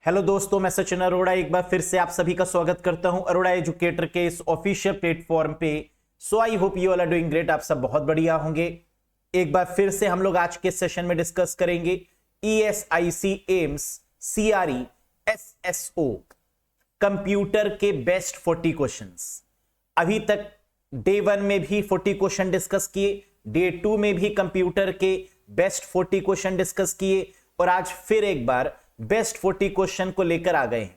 Hello दोस्तों, मैं सचिन अरोड़ा एक बार फिर से आप सभी का स्वागत करता हूं अरोड़ा एजुकेटर के इस ऑफिशियल प्लेटफॉर्म पे। So I hope you all are doing great. आप सब बहुत बढ़िया होंगे। एक बार फिर से हम लोग आज के सेशन में डिस्कस करेंगे ESIC AIIMS CRE SSO computer के बेस्ट 40 क्वेश्चंस। अभी तक डे 1 में भी 40 क्वेश्चन डिस्कस किए, डे 2 में भी कंप्यूटर के बेस्ट 40 क्वेश्चन डिस्कस किए और आज फिर एक बार बेस्ट 40 क्वेश्चन को लेकर आ गए हैं।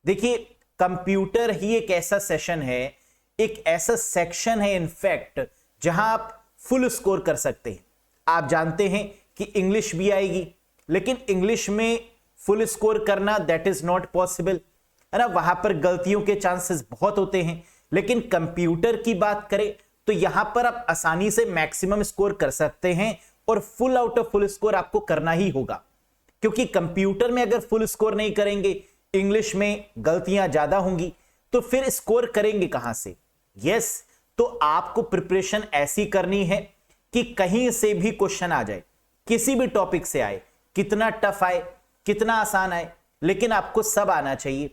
देखिए, कंप्यूटर ही एक ऐसा सेशन है, एक ऐसा सेक्शन है इनफैक्ट जहां आप फुल स्कोर कर सकते हैं। आप जानते हैं कि इंग्लिश भी आएगी, लेकिन इंग्लिश में फुल स्कोर करना दैट इज नॉट पॉसिबल, है ना। वहां पर गलतियों के चांसेस बहुत होते हैं। लेकिन कंप्यूटर की बात करें तो यहां पर आप आसानी से मैक्सिमम स्कोर कर सकते हैं और full out of full score आपको करना ही होगा, क्योंकि कंप्यूटर में अगर फुल स्कोर नहीं करेंगे, इंग्लिश में गलतियां ज्यादा होंगी, तो फिर स्कोर करेंगे कहां से। यस, तो आपको प्रिपरेशन ऐसी करनी है कि कहीं से भी क्वेश्चन आ जाए, किसी भी टॉपिक से आए, कितना टफ आए, कितना आसान आए, लेकिन आपको सब आना चाहिए।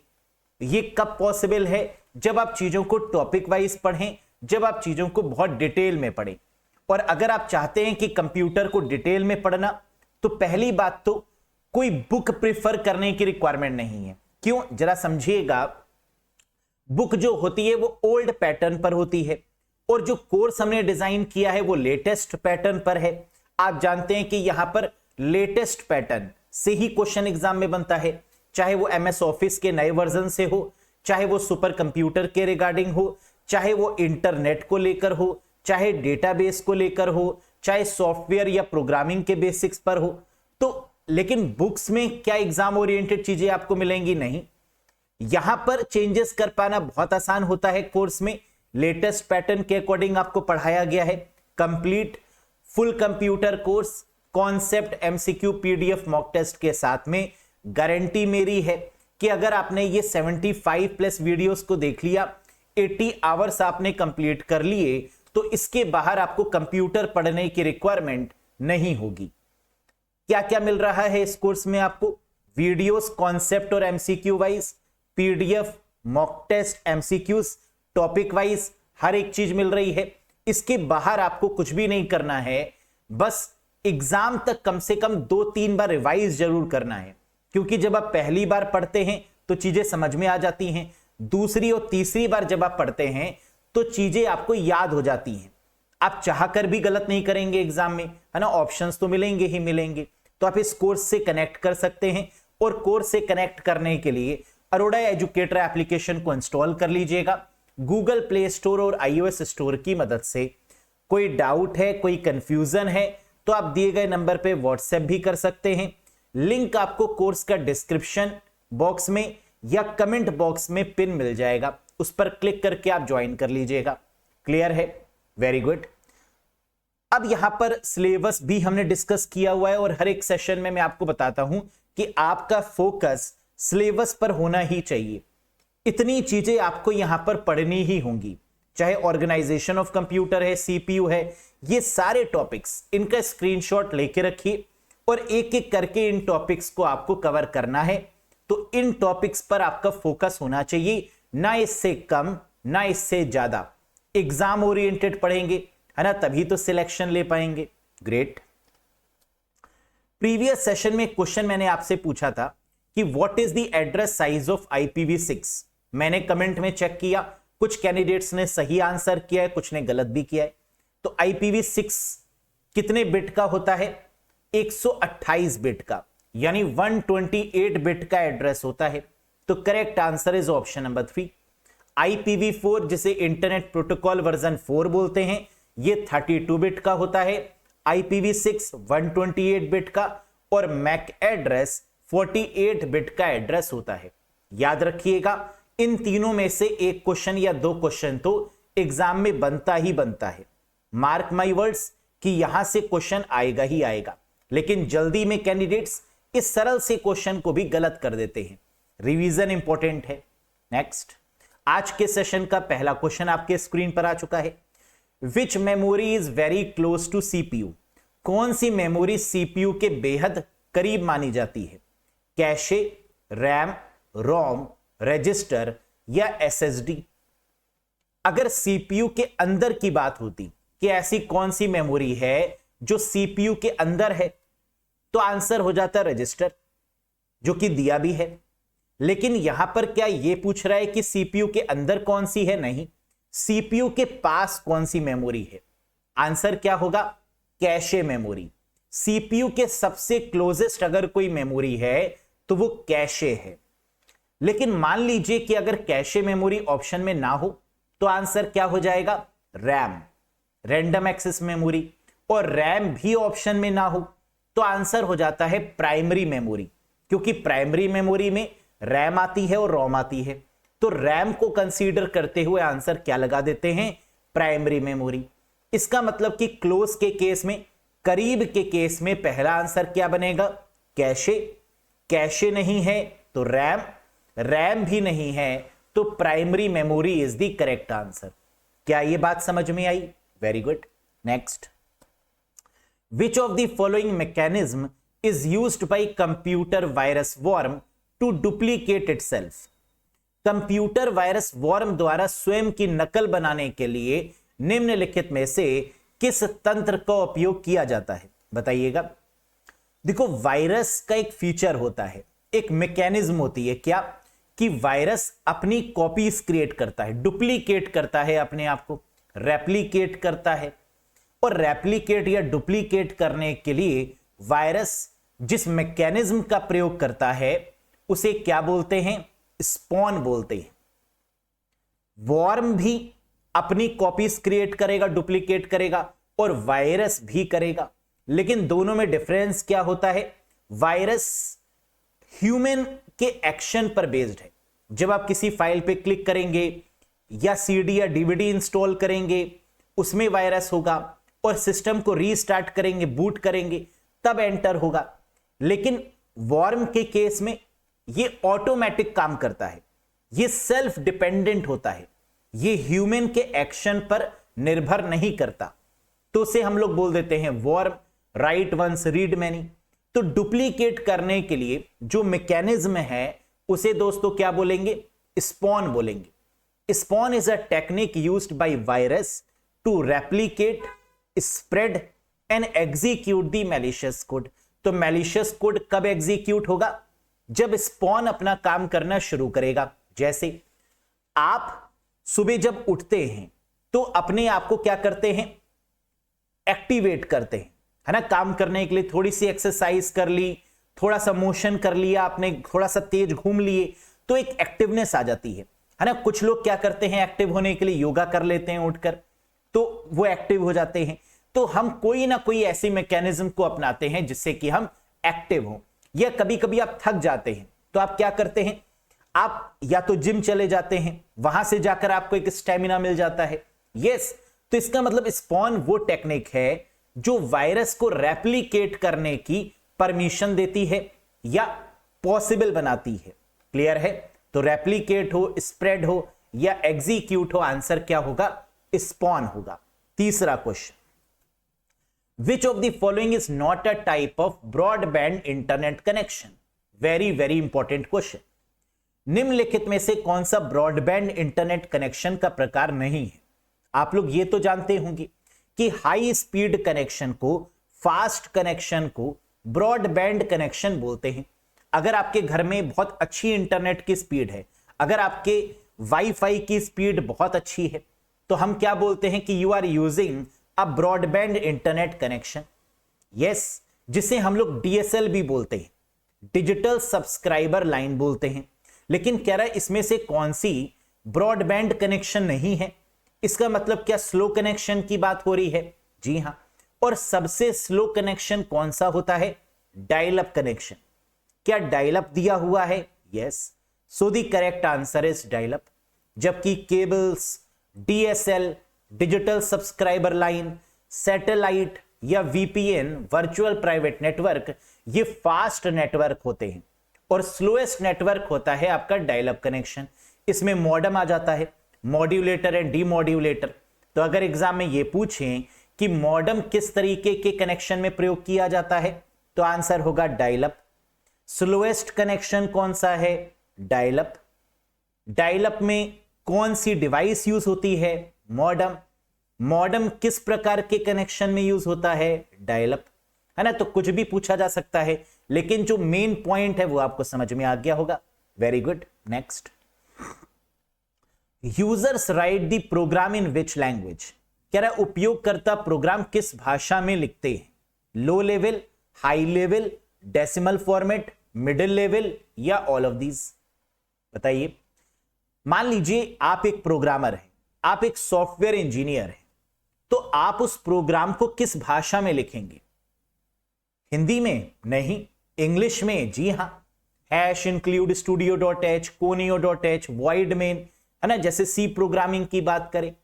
ये कब पॉसिबल है? जब आप चीजों को टॉपिक वाइज पढ़ें, जब आप चीजों को बहुत डिटेल में पढ़ें। और अगर आप चाहते हैं कि कंप्यूटर को डिटेल में पढ़ना, तो पहली बात तो कोई बुक प्रेफर करने की रिक्वायरमेंट नहीं है। क्यों? जरा समझिएगा। बुक जो होती है वो ओल्ड पैटर्न पर होती है और जो कोर्स हमने डिजाइन किया है वो लेटेस्ट पैटर्न पर है। आप जानते हैं कि यहां पर लेटेस्ट पैटर्न से ही क्वेश्चन एग्जाम में बनता है, चाहे वो MS ऑफिस के नए वर्जन से हो, चाहे वो सुपर कंप्यूटर के रिगार्डिंग हो, चाहे वो इंटरनेट को लेकर हो, चाहे डेटाबेस को लेकर हो, चाहे सॉफ्टवेयर या प्रोग्रामिंग के बेसिक्स पर हो। तो लेकिन बुक्स में क्या एग्जाम ओरिएंटेड चीजें आपको मिलेंगी? नहीं। यहां पर चेंजेस कर पाना बहुत आसान होता है। कोर्स में लेटेस्ट पैटर्न के अकॉर्डिंग आपको पढ़ाया गया है। Complete full computer course, concept, MCQ, PDF, mock test के साथ में। गारंटी मेरी है कि अगर आपने ये 75+ वीडियोस को देख लिया, 80 आवर्स आपने कंप्लीट कर लिए, तो इसके बाहर आपको कंप्यूटर पढ़ने की रिक्वायरमेंट नहीं होगी। क्या क्या मिल रहा है इस कोर्स में आपको? वीडियोस, कॉन्सेप्ट और MCQ wise, PDF, mock test, MCQs, topic wise, हर एक चीज मिल रही है। इसके बाहर आपको कुछ भी नहीं करना है, बस एग्जाम तक कम से कम 2-3 बार रिवाइज जरूर करना है। क्योंकि जब आप पहली बार पढ़ते हैं तो चीजें समझ में आ जाती हैं, दूसरी और तीसरी बार जब आप पढ़ते हैं तो चीजें आपको याद हो जाती हैं। आप चाहकर भी गलत नहीं करेंगे एग्जाम में, है ना। ऑप्शंस तो मिलेंगे ही मिलेंगे। तो आप इस कोर्स से कनेक्ट कर सकते हैं और कोर्स से कनेक्ट करने के लिए अरोड़ा एजुकेटर एप्लीकेशन को इंस्टॉल कर लीजिएगा गूगल प्ले स्टोर और iOS स्टोर की मदद से। कोई डाउट है, कोई कंफ्यूजन है, तो आप दिए गए नंबर पे व्हाट्सएप भी कर सकते हैं। लिंक आपको कोर्स का डिस्क्रिप्शन बॉक्स में या कमेंट बॉक्स में पिन मिल जाएगा, उस पर क्लिक करके आप ज्वाइन कर लीजिएगा। क्लियर है? Very good. अब यहां पर सिलेबस भी हमने डिस्कस किया हुआ है और हर एक सेशन में मैं आपको बताता हूं कि आपका फोकस सिलेबस पर होना ही चाहिए। इतनी चीजें आपको यहां पर पढ़नी ही होंगी, चाहे ऑर्गेनाइजेशन ऑफ कंप्यूटर है, CPU है, ये सारे टॉपिक्स, इनका स्क्रीनशॉट लेके रखिए और एक एक करके इन टॉपिक्स को आपको कवर करना है। तो इन टॉपिक्स पर आपका फोकस होना चाहिए, ना इससे कम ना इससे ज्यादा। एग्जाम ओरिएंटेड पढ़ेंगे, है ना, तभी तो सिलेक्शन ले पाएंगे। ग्रेट। प्रीवियस सेशन में क्वेश्चन मैंने आपसे पूछा था कि what is the address size of IPv6। मैंने कमेंट में चेक किया, कुछ कैंडिडेट्स ने सही आंसर किया है, कुछ ने गलत भी किया है। तो IPv6 कितने बिट का होता है? 128 बिट का, यानी 128 बिट का एड्रेस होता है। तो correct answer is option number 3। IPv4 जिसे इंटरनेट प्रोटोकॉल वर्जन 4 बोलते हैं, ये 32 बिट का होता है। IPv6 128 बिट का और मैक एड्रेस 48 बिट का एड्रेस होता है। याद रखिएगा, इन तीनों में से एक क्वेश्चन या दो क्वेश्चन तो एग्जाम में बनता ही बनता है। मार्क माय वर्ड्स कि यहां से क्वेश्चन आएगा ही आएगा। लेकिन जल्दी में कैंडिडेट्स इस सरल से क्वेश्चन को भी गलत कर देते हैं। रिवीजन इंपॉर्टेंट है। नेक्स्ट, आज के सेशन का पहला क्वेश्चन आपके स्क्रीन पर आ चुका है। Which memory is very close to CPU। कौन सी मेमोरी CPU के बेहद करीब मानी जाती है? कैशे, रैम, रोम, रजिस्टर या एसएसडी? अगर सीपीयू के अंदर की बात होती कि ऐसी कौन सी मेमोरी है जो सीपीयू के अंदर है, तो आंसर हो जाता है रजिस्टर, जो कि दिया भी है। लेकिन यहां पर क्या यह पूछ रहा है कि सीपीयू के अंदर कौन सी है? नहीं, सीपीयू के पास कौन सी मेमोरी है? आंसर क्या होगा? Cache memory. सीपीयू के सबसे क्लोजेस्ट अगर कोई मेमोरी है तो वो कैशे है। लेकिन मान लीजिए कि अगर कैशे मेमोरी ऑप्शन में ना हो तो आंसर क्या हो जाएगा? RAM, random access memory. और रैम भी ऑप्शन में ना हो तो आंसर हो जाता है प्राइमरी मेमोरी, क्योंकि प्राइमरी मेमोरी में रैम आती है और रोम आती है। तो रैम को कंसीडर करते हुए आंसर क्या लगा देते हैं? Primary memory. इसका मतलब कि क्लोज के केस में, करीब के केस में पहला आंसर क्या बनेगा? कैशे। कैशे नहीं है तो रैम, रैम भी नहीं है तो primary memory is the correct answer. क्या यह बात समझ में आई? Very good. Next, which of the following mechanism is used by computer virus worm to duplicate itself? Computer virus worm द्वारा स्वयं की नकल बनाने के लिए निम्नलिखित में से किस तंत्र का उपयोग किया जाता है? बताइएगा। देखो, वायरस का एक फीचर होता है, एक मैकेनिज्म होती है, क्या कि वायरस अपनी कॉपीज क्रिएट करता है, डुप्लीकेट करता है अपने आप को, रेप्लिकेट करता है। और रेप्लिकेट या डुप्लीकेट करने के लिए वायरस जिस मैकेनिज्म का प्रयोग करता है उसे क्या बोलते हैं? स्पॉन बोलते हैं। वॉर्म भी अपनी कॉपीज क्रिएट करेगा, डुप्लीकेट करेगा, और वायरस भी करेगा। लेकिन दोनों में डिफरेंस क्या होता है? वायरस ह्यूमन के एक्शन पर बेस्ड है। जब आप किसी फाइल पे क्लिक करेंगे या सीडी या डीवीडी इंस्टॉल करेंगे, उसमें वायरस होगा, और सिस्टम को रीस्टार्ट करेंगे, बूट करेंगे, तब एंटर होगा। लेकिन वॉर्म के केस में ये ऑटोमेटिक काम करता है, ये सेल्फ डिपेंडेंट होता है, ये ह्यूमन के एक्शन पर निर्भर नहीं करता। तो उसे हम लोग बोल देते हैं WORM, write once read many. तो डुप्लीकेट करने के लिए जो मैकेनिज्म है उसे दोस्तों क्या बोलेंगे? स्पॉन बोलेंगे। Spawn is a technique used by virus to replicate, spread and execute the malicious code. तो मैलिशियस कोड कब एग्जीक्यूट होगा? जब स्पॉन अपना काम करना शुरू करेगा। जैसे आप सुबह जब उठते हैं तो अपने आप को क्या करते हैं? एक्टिवेट करते हैं, है ना। काम करने के लिए थोड़ी सी एक्सरसाइज कर ली, थोड़ा सा मोशन कर लिया आपने, थोड़ा सा तेज घूम लिए, तो एक एक्टिवनेस आ जाती है ना। कुछ लोग क्या करते हैं? एक्टिव होने के लिए योगा कर लेते हैं उठकर, तो वो एक्टिव हो जाते हैं। तो हम कोई ना कोई ऐसी मैकेनिज्म को अपनाते हैं जिससे कि हम एक्टिव हो। या कभी कभी आप थक जाते हैं तो आप क्या करते हैं? आप या तो जिम चले जाते हैं, वहां से जाकर आपको एक स्टेमिना मिल जाता है। यस, तो इसका मतलब स्पॉन वो टेक्निक है जो वायरस को रेप्लिकेट करने की परमिशन देती है या पॉसिबल बनाती है। क्लियर है? तो रेप्लिकेट हो, स्प्रेड हो या एग्जीक्यूट हो, आंसर क्या होगा? स्पॉन होगा। तीसरा question, which of the following is not a type of broadband internet connection? Very very important question. निम्नलिखित में से कौन सा ब्रॉडबैंड इंटरनेट कनेक्शन का प्रकार नहीं है? आप लोग ये तो जानते होंगे कि हाई स्पीड कनेक्शन को, फास्ट कनेक्शन को ब्रॉडबैंड कनेक्शन बोलते हैं। अगर आपके घर में बहुत अच्छी इंटरनेट की स्पीड है, अगर आपके वाईफाई की स्पीड बहुत अच्छी है, तो हम क्या बोलते हैं कि you are using a broadband internet connection. Yes, जिसे हम लोग डीएसएल भी बोलते हैं, डिजिटल सब्सक्राइबर लाइन बोलते हैं। लेकिन कह रहा है इसमें से कौन सी ब्रॉडबैंड कनेक्शन नहीं है? इसका मतलब क्या स्लो कनेक्शन की बात हो रही है? जी हां। और सबसे स्लो कनेक्शन कौन सा होता है? Dial up connection. क्या डायल अप दिया हुआ है? Yes, so the correct answer is dial up. जबकि cables, DSL, digital subscriber line, satellite या वीपीएन, वर्चुअल प्राइवेट नेटवर्क, ये फास्ट नेटवर्क होते हैं। और स्लोएस्ट नेटवर्क होता है आपका डायल अप कनेक्शन। इसमें मॉडेम आ जाता है, मॉड्यूलेटर एंड डीमॉड्यूलेटर। तो अगर एग्जाम में ये पूछें कि मॉडेम किस तरीके के कनेक्शन में प्रयोग किया जाता है, तो आंसर होगा डायल अप। स्लोएस्ट कनेक्शन कौन सा है? Dial up. डायल अप में कौन सी डिवाइस यूज होती है? मॉडम। मॉडम किस प्रकार के कनेक्शन में यूज होता है? डायल अप, है ना। तो कुछ भी पूछा जा सकता है, लेकिन जो मेन पॉइंट है वो आपको समझ में आ गया होगा। Very good. Next, users write the program in which language? कह रहा है उपयोगकर्ता प्रोग्राम किस भाषा में लिखते हैं? Low level, high level, decimal format, middle level या ऑल ऑफ दीज? बताइए। मान लीजिए आप एक प्रोग्रामर हैं, आप एक सॉफ्टवेयर इंजीनियर हैं, तो आप उस प्रोग्राम को किस भाषा में लिखेंगे? हिंदी में? नहीं। इंग्लिश में? जी हां। Hash include studio dot H, conio dot H, void main, है ना। जैसे सी प्रोग्रामिंग की बात करें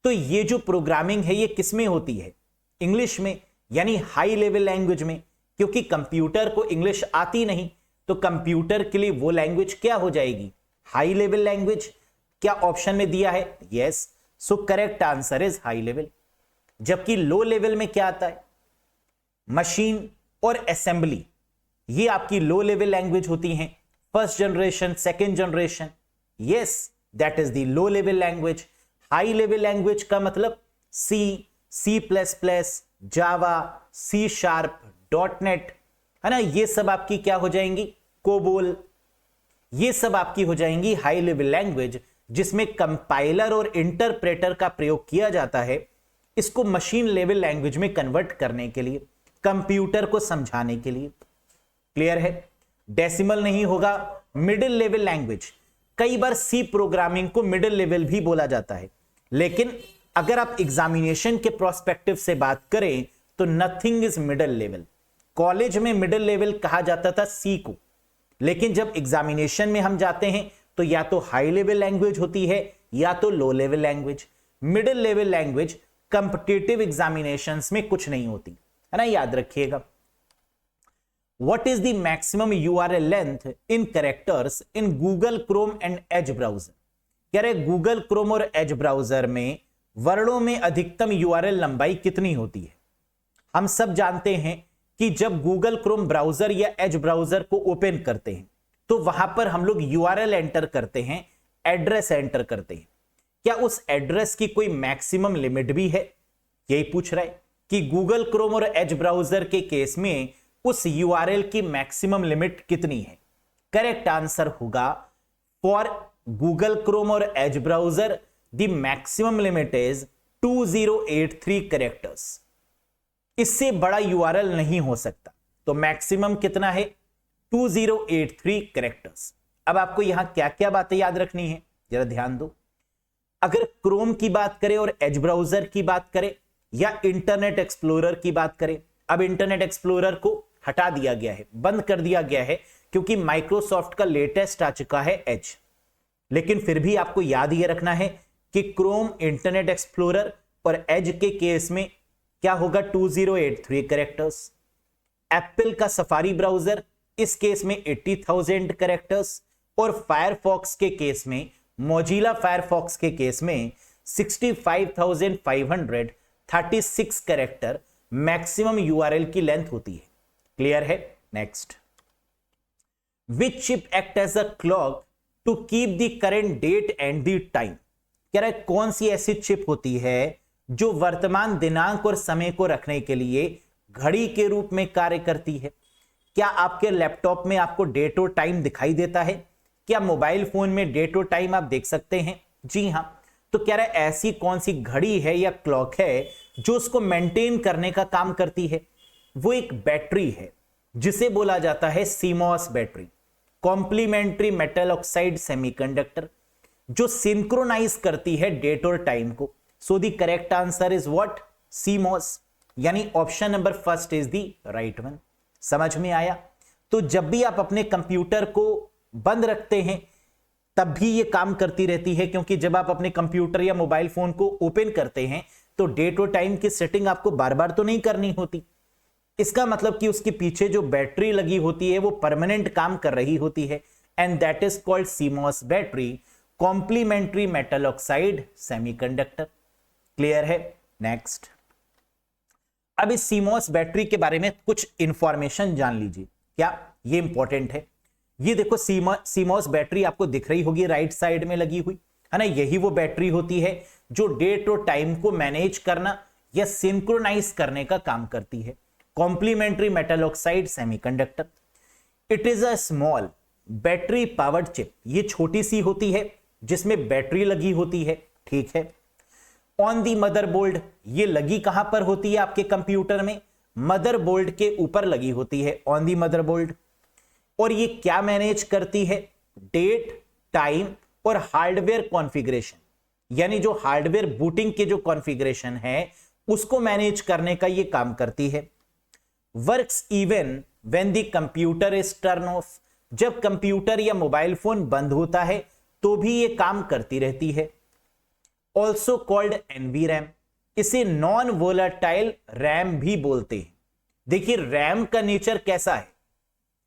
तो ये जो प्रोग्रामिंग है ये किस में होती है? इंग्लिश में, यानी हाई लेवल लैंग्वेज में। क्योंकि कंप्यूटर को इंग्लिश आती नहीं, तो कंप्यूटर के लिए वो लैंग्वेज क्या हो जाएगी? High level language. क्या ऑप्शन में दिया है? Yes. So correct answer is high level. जबकि लो लेवल में क्या आता है? मशीन और असेंबली, ये आपकी लो लेवल लैंग्वेज होती हैं। First generation, second generation, yes, that is the low level language. High level language का मतलब सी, सी प्लस प्लस, जावा, सी शार्प, डॉट नेट, है ना। ये सब आपकी क्या हो जाएंगी? कोबोल, ये सब आपकी हो जाएंगी हाई लेवल लैंग्वेज, जिसमें कंपाइलर और इंटरप्रेटर का प्रयोग किया जाता है इसको मशीन लेवल लैंग्वेज में कन्वर्ट करने के लिए, कंप्यूटर को समझाने के लिए। क्लियर है? डेसिमल नहीं होगा। मिडिल लेवल लैंग्वेज, कई बार सी प्रोग्रामिंग को मिडिल लेवल भी बोला जाता है, लेकिन अगर आप एग्जामिनेशन के प्रोस्पेक्टिव से बात करें तो nothing is middle level. College में मिडिल लेवल कहा जाता था सी को, लेकिन जब एग्जामिनेशन में हम जाते हैं तो या तो हाई लेवल लैंग्वेज होती है या तो low level language. Middle level language competitive examinations में कुछ नहीं होती, है ना, याद रखिएगा। What is the maximum URL length in characters in Google Chrome and Edge browser? कह रहे Google Chrome और Edge browser में वर्णों में अधिकतम URL लंबाई कितनी होती है? हम सब जानते हैं कि जब Google Chrome ब्राउजर या Edge ब्राउजर को ओपन करते हैं तो वहां पर हम लोग URL एंटर करते हैं, एड्रेस एंटर करते हैं। क्या उस एड्रेस की कोई मैक्सिमम लिमिट भी है? यही पूछ रहा है कि Google Chrome और Edge ब्राउजर के केस में उस URL की मैक्सिमम लिमिट कितनी है? करेक्ट आंसर होगा फॉर Google Chrome और Edge browser the maximum limit is 2083 characters. इससे बड़ा URL नहीं हो सकता, तो मैक्सिमम कितना है? 2083 कैरेक्टर्स। अब आपको यहां क्या क्या बातें याद रखनी है, जरा ध्यान दो। अगर क्रोम की बात करें और एज ब्राउजर की बात करें या इंटरनेट एक्सप्लोरर की बात करें, अब इंटरनेट एक्सप्लोरर को हटा दिया गया है, बंद कर दिया गया है, क्योंकि माइक्रोसॉफ्ट का लेटेस्ट आ चुका है एज। लेकिन फिर भी आपको याद ये रखना है कि क्रोम, इंटरनेट एक्सप्लोरर और एज के केस में क्या होगा? 2083 कैरेक्टर्स। एप्पल का सफारी ब्राउजर इस केस में 80,000 कैरेक्टर्स, और फायरफॉक्स के केस में, मोजिला फायरफॉक्स के केस में 65,536 कैरेक्टर मैक्सिमम यूआरएल की लेंथ होती है। क्लियर है? Next, which chip act as a clock to keep the current date and the time? कह रहा है कौन सी ऐसी चिप होती है जो वर्तमान दिनांक और समय को रखने के लिए घड़ी के रूप में कार्य करती है? क्या आपके लैपटॉप में आपको डेट और टाइम दिखाई देता है? क्या मोबाइल फोन में डेट और टाइम आप देख सकते हैं? जी हां। तो कह रहा है ऐसी कौन सी घड़ी है या क्लॉक है जो उसको मेंटेन करने का काम करती है? वो एक बैटरी है जिसे बोला जाता है CMOS battery, complementary metal oxide semiconductor, जो सिंक्रोनाइज करती है डेट और टाइम को। So the correct answer is what? CMOS, यानी option number first is the right one. समझ में आया? तो जब भी आप अपने कंप्यूटर को बंद रखते हैं तब भी ये काम करती रहती है, क्योंकि जब आप अपने कंप्यूटर या मोबाइल फोन को ओपन करते हैं तो डेट और टाइम की सेटिंग आपको बार बार तो नहीं करनी होती। इसका मतलब कि उसके पीछे जो बैटरी लगी होती है वो परमानेंट काम कर रही होती है, and that is called CMOS battery, complementary metal oxide semiconductor. Clear है? नेक्स्ट, अब इस सीमॉस बैटरी के बारे में कुछ इंफॉर्मेशन जान लीजिए। क्या? ये इंपॉर्टेंट है। ये देखो सीमॉस बैटरी आपको दिख रही होगी राइट साइड में लगी हुई, है ना? यही वो बैटरी होती है जो डेट और टाइम को मैनेज करना या सिंक्रोनाइज करने का काम करती है। Complementary metal oxide semiconductor. It is a small battery powered chip. ये छोटी सी होती है जिसमें बैटरी लगी होती है, ठीक है। ऑन दी मदरबोर्ड, ये लगी कहां पर होती है आपके कंप्यूटर में? मदरबोर्ड के ऊपर लगी होती है, ऑन दी मदरबोर्ड। और ये क्या मैनेज करती है? डेट, टाइम और हार्डवेयर कॉन्फ़िगरेशन, यानी जो हार्डवेयर बूटिंग के जो कॉन्फ़िगरेशन है उसको मैनेज करने का ये काम करती है। Works even when the computer is turn off, जब कंप्यूटर या मोबाइल फोन बंद होता है तो भी ये काम करती रहती है। ऑल्सो कॉल्ड एनवी रैम, इसे नॉन वोलाटाइल रैम भी बोलते हैं। देखिए रैम का नेचर कैसा है?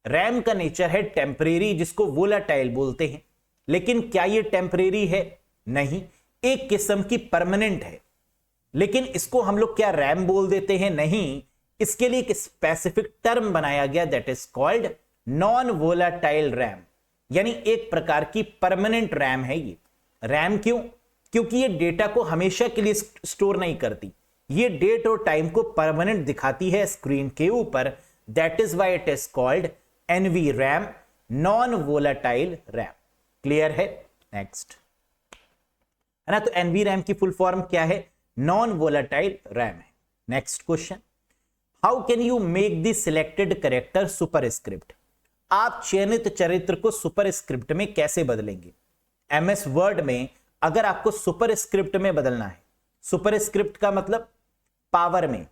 रैम का नेचर है टेम्परेरी, जिसको वोलाटाइल बोलते हैं। लेकिन क्या ये टेम्परेरी है? नहीं, एक किस्म की परमानेंट है। लेकिन इसको हम लोग क्या रैम बोल देते हैं? नहीं, इसके लिए एक स्पेसिफिक टर्म बनाया गया, that is called non volatile RAM, यानी एक प्रकार की परमानेंट रैम है ये। रैम क्यों? क्योंकि ये डेटा को हमेशा के लिए स्टोर नहीं करती, ये डेट और टाइम को परमानेंट दिखाती है स्क्रीन के ऊपर, that is why it is called NV RAM, non volatile RAM. Clear है? नेक्स्ट, है ना? तो एनवी रैम की फुल फॉर्म क्या है? नॉन वोलाटाइल रैम है। Next question, how can you make the selected character superscript? आप चयनित चरित्र को सुपरस्क्रिप्ट में कैसे बदलेंगे? एमएस वर्ड में अगर आपको सुपरस्क्रिप्ट में बदलना है, सुपरस्क्रिप्ट का मतलब पावर में,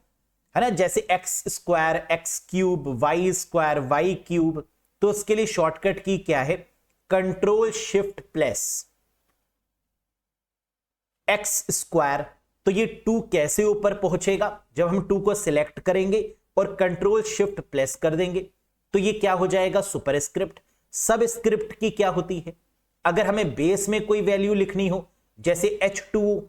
है ना? जैसे X square X cube, Y square Y cube, तो उसके लिए शॉर्टकट की क्या है? Control shift plus X square. तो ये 2 कैसे ऊपर पहुंचेगा? जब हम 2 को सिलेक्ट करेंगे और कंट्रोल शिफ्ट प्लस कर देंगे तो ये क्या हो जाएगा? सुपरस्क्रिप्ट। सबस्क्रिप्ट की क्या होती है? अगर हमें बेस में कोई वैल्यू लिखनी हो, जैसे H2,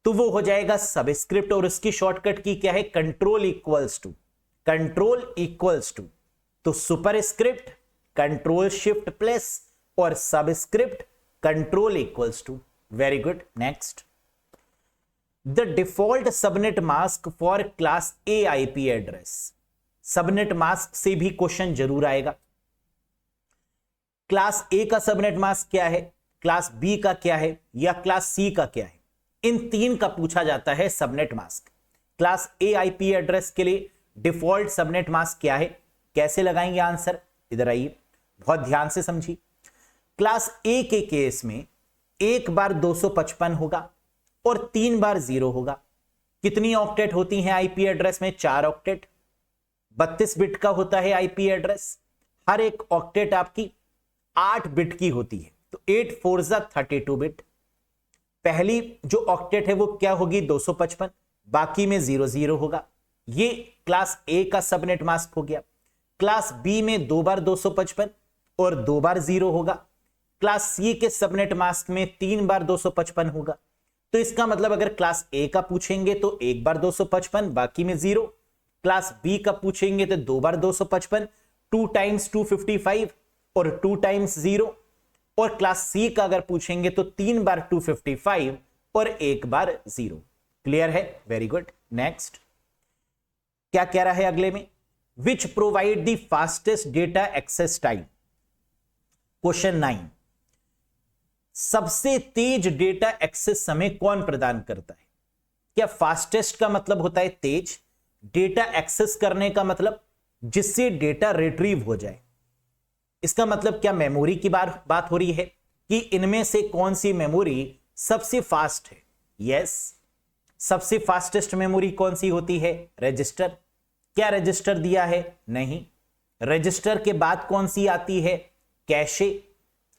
तो वो हो जाएगा सबस्क्रिप्ट, और उसकी शॉर्टकट की क्या है? Control equals to, control equals to. तो सुपरस्क्रिप्ट कंट्रोल शिफ्ट प्लस और subscript control equals to. Very good. Next, the default subnet mask for class A IP address. Subnet mask से भी क्वेश्चन जरूर आएगा। क्लास ए का सबनेट मास्क क्या है, class B का क्या है, या क्लास सी का क्या है? इन 3 का पूछा जाता है subnet mask. Class A IP address के लिए डिफॉल्ट सबनेट मास्क क्या है? कैसे लगाएंगे आंसर? इधर आइए, बहुत ध्यान से समझिए। क्लास ए के केस में एक बार 255 होगा और 3 बार 0 होगा। कितनी ऑक्टेट होती हैं आईपी एड्रेस में? 4 ऑक्टेट। 32 बिट का होता है आईपी एड्रेस। हर एक ऑक्टेट आपकी 8 बिट की होती है, तो 8 4 32 बिट। पहली जो ऑक्टेट है वो क्या होगी? 255, बाकी में 00 होगा। ये क्लास ए का सबनेट मास्क हो गया। क्लास बी में 2 बार 255 और 2 बार 0 होगा। क्लास सी के सबनेट मास्क में 3 बार 255 होगा। तो इसका मतलब अगर क्लास ए का पूछेंगे तो 1 बार 255, बाकी में 0। क्लास बी का पूछेंगे तो 2 बार 255, 2 टाइम्स 255 और 2 टाइम्स 0। और क्लास सी का अगर पूछेंगे तो 3 बार 255 और 1 बार 0। क्लियर है? Very good. नेक्स्ट, क्या कह रहा है अगले में? Which provide the fastest data access time. Question 9, सबसे तेज डेटा एक्सेस समय कौन प्रदान करता है? क्या फास्टेस्ट का मतलब होता है तेज? डेटा एक्सेस करने का मतलब जिससे डेटा रिट्रीव हो जाए। इसका मतलब क्या मेमोरी की बात हो रही है कि इनमें से कौन सी मेमोरी सबसे फास्ट है? यस, सबसे फास्टेस्ट मेमोरी कौन सी होती है? रजिस्टर। क्या रजिस्टर दिया है? नहीं। रजिस्टर के बाद कौन सी आती है? कैशे।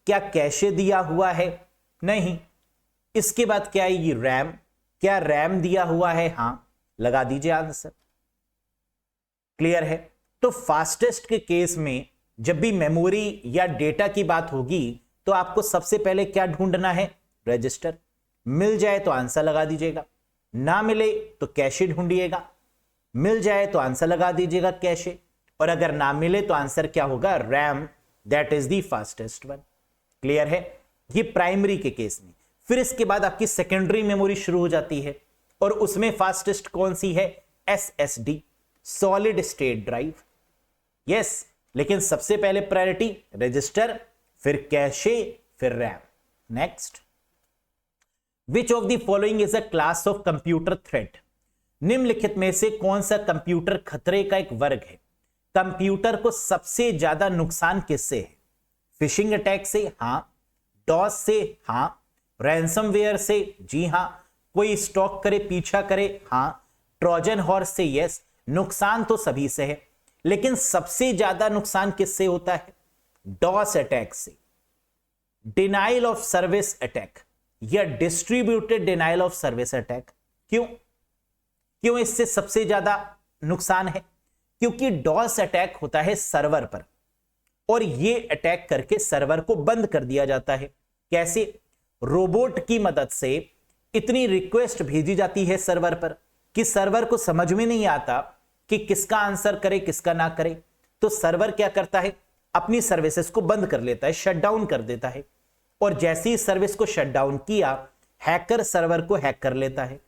क्या कैशे दिया हुआ है? नहीं। इसके बाद क्या आएगी? रैम। क्या रैम दिया हुआ है? हां, लगा दीजिए आंसर। क्लियर है? तो फास्टेस्ट के केस में जब भी मेमोरी या डेटा की बात होगी तो आपको सबसे पहले क्या ढूंढना है? रजिस्टर। मिल जाए तो आंसर लगा दीजिएगा, ना मिले तो कैशे ढूंढिएगा। मिल जाए तो आंसर लगा दीजिएगा कैशे, और अगर ना मिले तो आंसर क्या होगा, RAM, that is the fastest one. Clear है, ये प्राइमरी के केस में। फिर इसके बाद आपकी सेकेंडरी मेमोरी शुरू हो जाती है और उसमें फास्टेस्ट कौन सी है, SSD, solid state drive. Yes, लेकिन सबसे पहले प्रायोरिटी रजिस्टर, फिर कैशे, फिर RAM. Next, which of the following is a class of computer threat. निम्नलिखित में से कौन सा कंप्यूटर खतरे का एक वर्ग है। कंप्यूटर को सबसे ज्यादा नुकसान किससे है, फिशिंग अटैक से, हां, डॉस से, हां, रैंसमवेयर से, जी हां, कोई स्टॉक करे पीछा करे, हां, ट्रोजन हॉर्स से, यस। नुकसान तो सभी से है, लेकिन सबसे ज्यादा नुकसान किससे होता है, डॉस अटैक से, डिनाइल ऑफ सर्विस अटैक या distributed denial of service attack. क्यों इससे सबसे ज्यादा नुकसान है, क्योंकि डॉस अटैक होता है सर्वर पर और ये अटैक करके सर्वर को बंद कर दिया जाता है। कैसे, रोबोट की मदद से इतनी रिक्वेस्ट भेजी जाती है सर्वर पर कि सर्वर को समझ में नहीं आता कि किसका आंसर करे किसका ना करे, तो सर्वर क्या करता है, अपनी सर्विसेज को बंद कर लेता है, शट डाउन कर देता है। और जैसे ही सर्विस को शट डाउन किया, हैकर सर्वर को हैक कर लेता है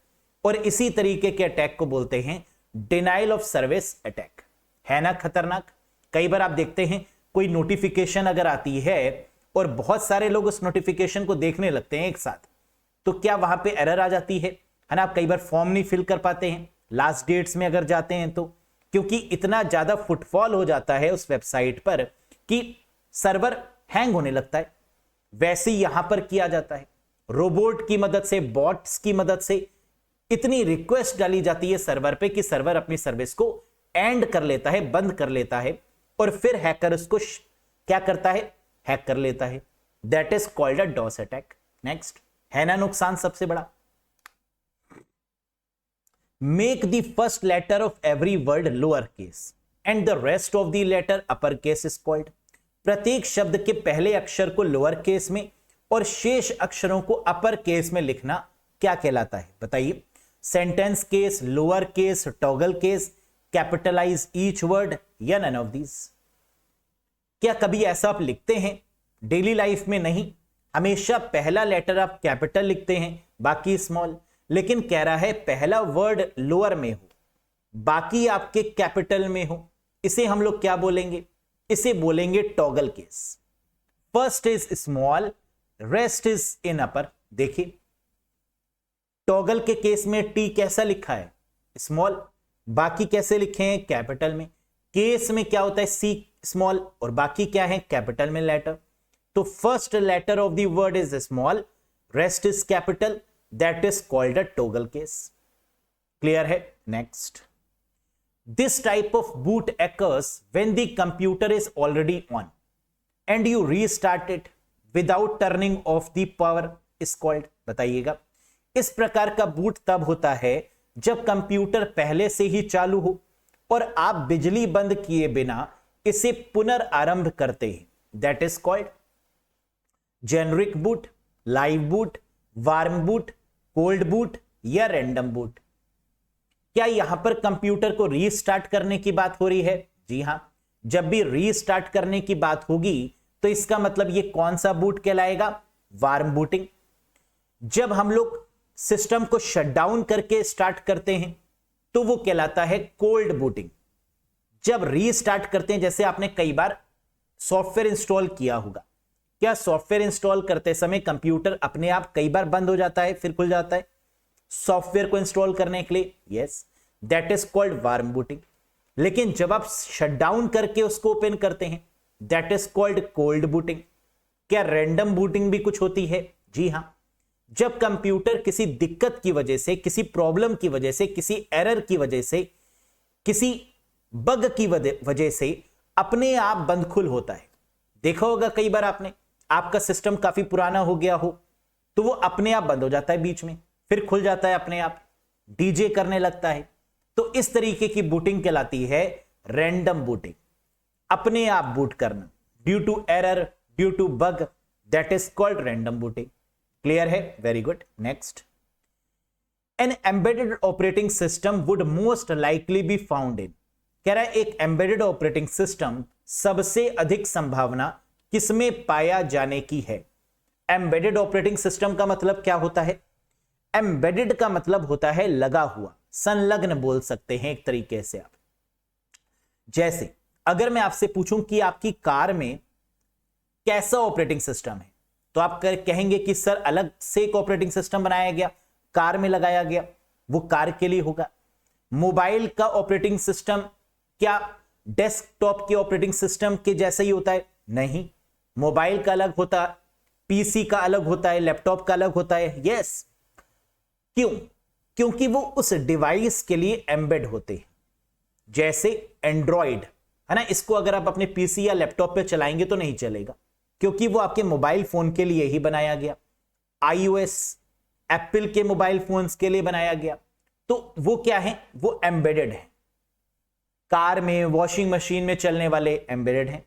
और इसी तरीके के अटैक को बोलते हैं डिनाइल ऑफ सर्विस अटैक। है ना खतरनाक। कई बार आप देखते हैं कोई नोटिफिकेशन अगर आती है और बहुत सारे लोग उस नोटिफिकेशन को देखने लगते हैं एक साथ, तो क्या वहां पे एरर आ जाती है ना। आप कई बार फॉर्म नहीं फिल कर पाते हैं लास्ट डेट्स में अगर जाते हैं तो, क्योंकि इतना ज्यादा फुटफॉल हो जाता है उस वेबसाइट पर कि सर्वर हैंग होने लगता है। वैसे ही यहां पर किया जाता है, रोबोट की मदद से, बॉट्स की मदद से इतनी रिक्वेस्ट डाली जाती है सर्वर पे कि सर्वर अपनी सर्विस को एंड कर लेता है, बंद कर लेता है और फिर हैकर उसको क्या करता है, हैक कर लेता है। That is called a DOS attack. Next, है ना नुकसान सबसे बड़ा। Make the first letter of every word lower case and the rest of the letter upper case is called. प्रत्येक शब्द के पहले अक्षर को लोअर केस में और शेष अक्षरों को अपर केस में लिखना क्या कहलाता है, बताइए। Sentence case, lower case, toggle case, capitalise each word या नन ऑफ दीज। क्या कभी ऐसा आप लिखते हैं डेली लाइफ में? नहीं, हमेशा पहला लेटर आप कैपिटल लिखते हैं, बाकी स्मॉल। लेकिन कह रहा है पहला वर्ड लोअर में हो, बाकी आपके कैपिटल में हो, इसे हम लोग क्या बोलेंगे, इसे बोलेंगे toggle case. First is small, rest is in upper. देखिए टॉगल के केस में टी कैसा लिखा है, स्मॉल, बाकी कैसे लिखे हैं, कैपिटल में। केस में क्या होता है, सी स्मॉल और बाकी क्या है, कैपिटल में लेटर। तो first letter of the word is small, rest is capital, that is called a toggle case. Clear है। Next, this type of boot occurs when the computer is already on and you restart it without turning off the power is called। बताइएगा, इस प्रकार का boot तब होता है जब computer पहले से ही चालू हो और आप बिजली बंद किए बिना इसे पुनर्आरंभ करते हैं। That is called generic boot, live boot, warm boot, cold boot या रैंडम बूट। क्या यहां पर कंप्यूटर को रीस्टार्ट करने की बात हो रही है? जी हां, जब भी रीस्टार्ट करने की बात होगी तो इसका मतलब ये कौन सा बूट कहलाएगा, वार्म बूटिंग। जब हम लोग सिस्टम को शटडाउन करके स्टार्ट करते हैं तो वो कहलाता है कोल्ड बूटिंग। जब रीस्टार्ट करते हैं, जैसे आपने कई बार सॉफ्टवेयर इंस्टॉल किया होगा, क्या सॉफ्टवेयर इंस्टॉल करते समय कंप्यूटर अपने आप कई बार बंद हो जाता है फिर खुल जाता है सॉफ्टवेयर को इंस्टॉल करने के लिए? Yes, that is called warm booting. लेकिन जब आप शटडाउन करके उसको ओपन करते हैं, that is called cold booting. क्या रैंडम बूटिंग भी कुछ होती है? जी हां, जब कंप्यूटर किसी दिक्कत की वजह से, किसी प्रॉब्लम की वजह से, किसी एरर की वजह से, किसी बग की वजह से अपने आप बंद खुल होता है। देखा होगा कई बार आपने, आपका सिस्टम काफी पुराना हो गया हो तो वो अपने आप बंद हो जाता है बीच में, फिर खुल जाता है अपने आप, डीजे करने लगता है। तो इस तरीके की बूटिंग कहलाती है रैंडम बूटिंग, अपने आप बूट करना, due to error, due to bug, that is called random booting. Clear है? Very good. Next, an embedded operating system would most likely be found in. कह रहा है एक एम्बेडेड ऑपरेटिंग सिस्टम सबसे अधिक संभावना किसमें पाया जाने की है। एम्बेडेड ऑपरेटिंग सिस्टम का मतलब क्या होता है? एम्बेडेड का मतलब होता है लगा हुआ, संलग्न बोल सकते हैं एक तरीके से आप। जैसे अगर मैं आपसे पूछूं कि आपकी कार में कैसा ऑपरेटिंग सिस्टम है, तो आप कहेंगे कि सर अलग से एक ऑपरेटिंग सिस्टम बनाया गया, कार में लगाया गया, वो कार के लिए होगा। मोबाइल का ऑपरेटिंग सिस्टम क्या डेस्कटॉप के ऑपरेटिंग सिस्टम के जैसा ही होता है? नहीं, मोबाइल का अलग होता है, पीसी का अलग होता है, लैपटॉप का अलग होता है। यस, क्यों? क्योंकि वो उस डिवाइस के लिए एम्बेड होते हैं। जैसे एंड्रॉइड है ना, इसको अगर आप अपने पीसी या लैपटॉप पे चलाएंगे तो नहीं चलेगा, क्योंकि वो आपके मोबाइल फोन के लिए ही बनाया गया। iOS एप्पल के मोबाइल फोन्स के लिए बनाया गया, तो वो क्या है? वो एम्बेडेड है। कार में, वॉशिंग मशीन में चलने वाले एम्बेडेड हैं।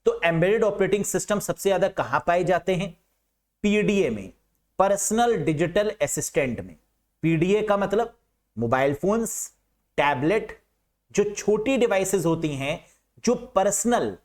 तो एम्बेडेड ऑपरेटिंग सिस्टम सबसे ज्यादा कहां पाए जाते हैं? पीडीए में, पर्सनल डिजिटल असिस्टेंट में। पीडीए का मतलब मोबाइल फोन्स, टैबलेट, जो छोटी डिवाइसेस होती हैं, जो पर्सनल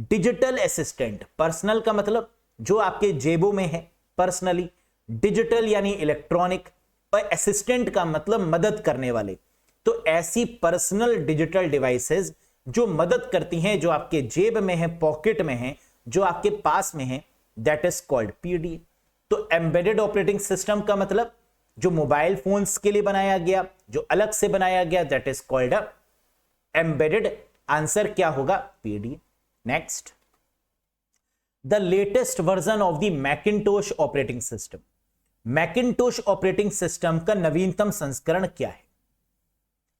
डिजिटल असिस्टेंट। पर्सनल का मतलब जो आपके जेबों में है पर्सनली, डिजिटल यानी इलेक्ट्रॉनिक, और असिस्टेंट का मतलब मदद करने वाले। तो ऐसी पर्सनल डिजिटल डिवाइसेस जो मदद करती हैं, जो आपके जेब में है, पॉकेट में है, जो आपके पास में है, दैट इज कॉल्ड पीडीए। तो एम्बेडेड ऑपरेटिंग सिस्टम का मतलब जो मोबाइल फोन्स के लिए बनाया गया, जो अलग से बनाया गया, that is called embedded. Answer क्या होगा? PDA. Next, the latest version of the Macintosh operating system. Macintosh operating system का नवीनतम संस्करण क्या है?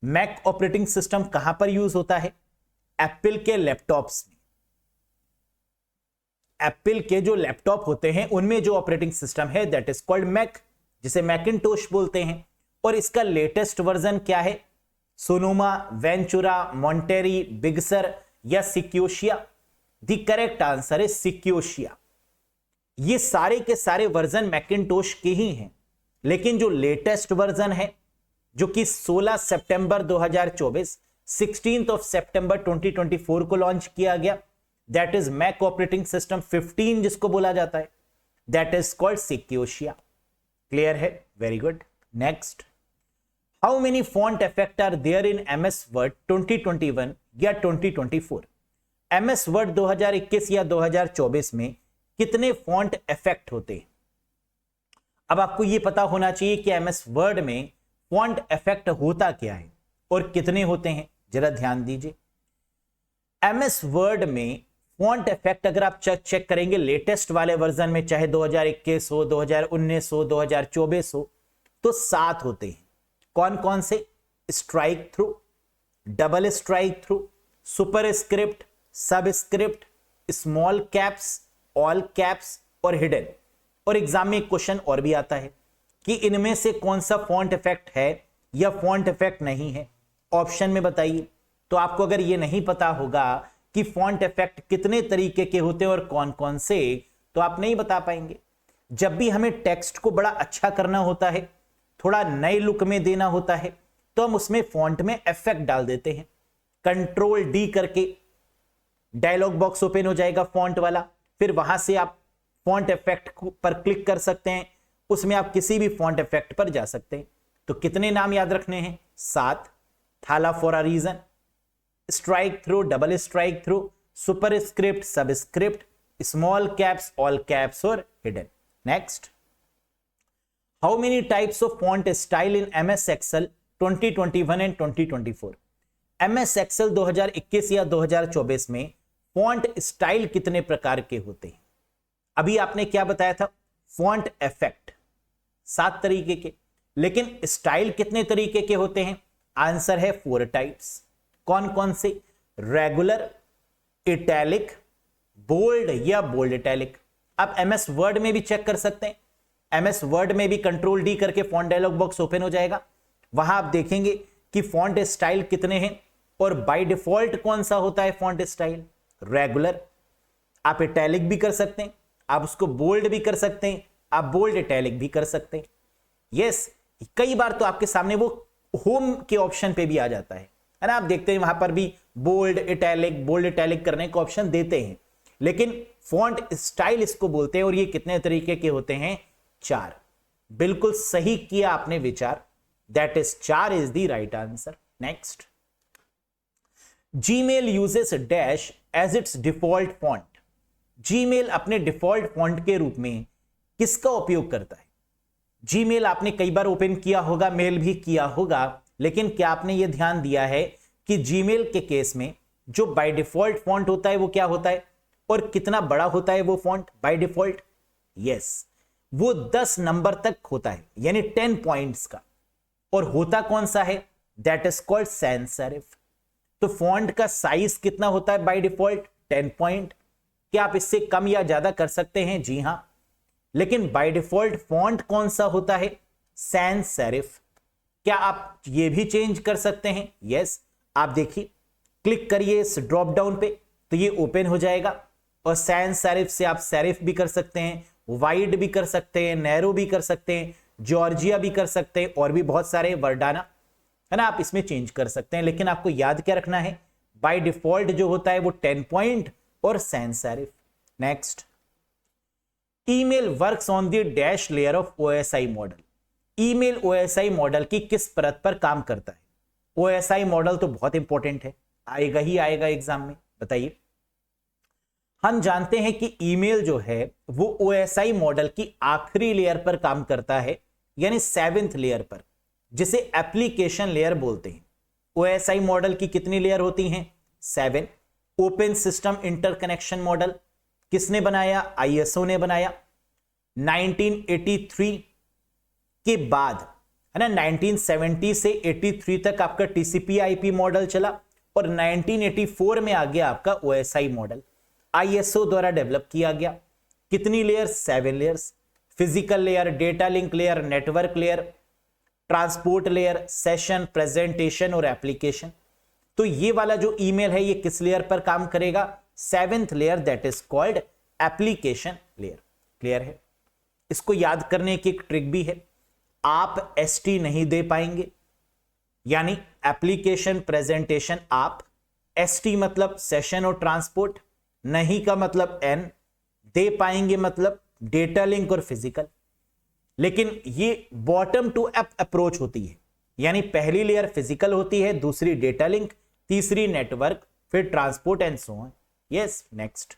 मैक ऑपरेटिंग सिस्टम कहां पर यूज होता है? एप्पल के लैपटॉप्स में। एप्पल के जो लैपटॉप होते हैं उनमें जो ऑपरेटिंग सिस्टम है दैट इज कॉल्ड मैक, जिसे मैकिंटोश बोलते हैं। और इसका लेटेस्ट वर्जन क्या है? Sonoma, Ventura, Monterey, big sir या सिक्योशिया? द करेक्ट आंसर है सिक्योशिया। ये सारे के सारे वर्जन मैकिंटोश के ही हैं, लेकिन जो लेटेस्ट वर्जन है, जो कि 16 सितंबर 2024, 16 ऑफ सितंबर 2024 को लॉन्च किया गया, that is Mac operating system 15 जिसको बोला जाता है, that is called Sequoia. Clear है? Very good. Next, how many font effect are there in MS Word 2021 या 2024? एमएस वर्ड 2021 या 2024 में कितने फॉन्ट इफेक्ट होते हैं? अब आपको यह पता होना चाहिए कि एमएस वर्ड में फॉन्ट इफेक्ट होता क्या है और कितने होते हैं। जरा ध्यान दीजिए, एमएस वर्ड में फॉन्ट इफेक्ट अगर आप चेक करेंगे लेटेस्ट वाले वर्जन में, चाहे 2021 हो, 2019 हो, 2024 हो, तो 7 होते हैं। कौन कौन से? Strike through, double strike through, super script, sub script, small caps, all caps और हिडन। और एग्जाम में एक क्वेश्चन और भी आता है कि इनमें से कौन सा फॉन्ट इफेक्ट है या फॉन्ट इफेक्ट नहीं है, ऑप्शन में बताइए। तो आपको अगर ये नहीं पता होगा कि फॉन्ट इफेक्ट कितने तरीके के होते हैं और कौन कौन से, तो आप नहीं बता पाएंगे। जब भी हमें टेक्स्ट को बड़ा अच्छा करना होता है, थोड़ा नए लुक में देना होता है, तो हम उसमें फॉन्ट में इफेक्ट डाल देते हैं। कंट्रोल डी करके डायलॉग बॉक्स ओपन हो जाएगा फॉन्ट वाला, फिर वहां से आप फॉन्ट इफेक्ट पर क्लिक कर सकते हैं, उसमें आप किसी भी फॉन्ट इफेक्ट पर जा सकते हैं। तो कितने नाम याद रखने हैं? 7। Thala for a reason, strike through, double strike through, super script, sub script, small caps, all caps और hidden. Next, how many types of font style in MS Excel 2021 and 2024? MS Excel 2021 या 2024 में फॉन्ट स्टाइल कितने प्रकार के होते हैं? अभी आपने क्या बताया था? फॉन्ट इफेक्ट 7 तरीके के, लेकिन स्टाइल कितने तरीके के होते हैं? आंसर है 4 टाइप्स। कौन कौन से? रेगुलर, इटैलिक, बोल्ड या बोल्ड इटैलिक। आप एमएस वर्ड में भी चेक कर सकते हैं, एमएस वर्ड में भी कंट्रोल डी करके फॉन्ट डायलॉग बॉक्स ओपन हो जाएगा, वहां आप देखेंगे कि फॉन्ट स्टाइल कितने हैं और बाय डिफॉल्ट कौन सा होता है फॉन्ट स्टाइल? रेगुलर। आप इटैलिक भी कर सकते हैं, आप उसको बोल्ड भी कर सकते हैं, आप बोल्ड इटैलिक भी कर सकते हैं। यस, कई बार तो आपके सामने वो होम के ऑप्शन पे भी आ जाता है ना, आप देखते हैं वहां पर भी बोल्ड इटैलिक करने का ऑप्शन देते हैं, लेकिन फॉन्ट स्टाइल इसको बोलते हैं। और ये कितने तरीके के होते हैं? 4। बिल्कुल सही किया आपने विचार, that is 4 is the right answer. Next, Gmail uses dash as its default font. Gmail अपने डिफॉल्ट फॉन्ट के रूप में किसका उपयोग करता है? जीमेल आपने कई बार ओपन किया होगा, मेल भी किया होगा, लेकिन क्या आपने यह ध्यान दिया है कि जीमेल के केस में जो बाय डिफॉल्ट फॉन्ट होता है वो क्या होता है और कितना बड़ा होता है वो फॉन्ट बाय डिफॉल्ट? यस, वो 10 नंबर तक होता है, यानी 10 पॉइंट्स का। और होता कौन सा है? That is called sans serif. तो फॉन्ट का साइज कितना होता है बाय डिफॉल्ट? 10 पॉइंट। क्या आप इससे कम या ज्यादा कर सकते हैं? जी हां। लेकिन बाय डिफॉल्ट फॉन्ट कौन सा होता है? Sans serif. क्या आप ये भी चेंज कर सकते हैं? यस। आप देखिए, क्लिक करिए इस ड्रॉप डाउन पे तो ये ओपन हो जाएगा। और सैंस सेरिफ से आप सेरिफ भी कर सकते हैं, वाइड भी कर सकते हैं, नैरो भी कर सकते हैं, जॉर्जिया भी कर सकते हैं, और भी बहुत सारे वर्डाना है ना, आप इसमें चेंज कर सकते हैं। लेकिन आपको याद क्या रखना है? बाय डिफॉल्ट जो होता है वो 10 पॉइंट और sans serif. Next, email works on the dash layer of OSI model. Email OSI model की किस परत पर काम करता है? ओएसआई मॉडल तो बहुत इंपॉर्टेंट है, आएगा ही आएगा एग्जाम में, बताइए। हम जानते हैं कि ईमेल जो है वो ओएसआई मॉडल की आखिरी लेयर पर काम करता है, यानी 7th लेयर पर, जिसे एप्लीकेशन लेयर बोलते हैं। ओएसआई मॉडल की कितनी लेयर होती हैं? 7। ओपन सिस्टम इंटरकनेक्शन मॉडल किसने बनाया? आईएसओ ने बनाया। 1983 के बाद है ना, 1970 से 83 तक आपका टीसीपी आईपी मॉडल चला, और 1984 में आ गया आपका ओएसआई मॉडल, आईएसओ द्वारा डेवलप किया गया। कितनी layers? 7 layers. Physical layer, data link layer, network layer, transport layer, session, presentation और एप्लीकेशन। तो ये वाला जो ईमेल है ये किस लेयर पर काम करेगा? 7th layer, that is called application layer. Clear है? इसको याद करने की एक ट्रिक भी है, आप एसटी नहीं दे पाएंगे, यानी एप्लीकेशन प्रेजेंटेशन आप, एसटी मतलब सेशन और ट्रांसपोर्ट, नहीं का मतलब एन, दे पाएंगे मतलब डेटा लिंक और फिजिकल। लेकिन ये बॉटम टू अप अप्रोच होती है, यानी पहली लेयर फिजिकल होती है, दूसरी डेटा लिंक, तीसरी नेटवर्क, फिर transport and so on. Yes. Next,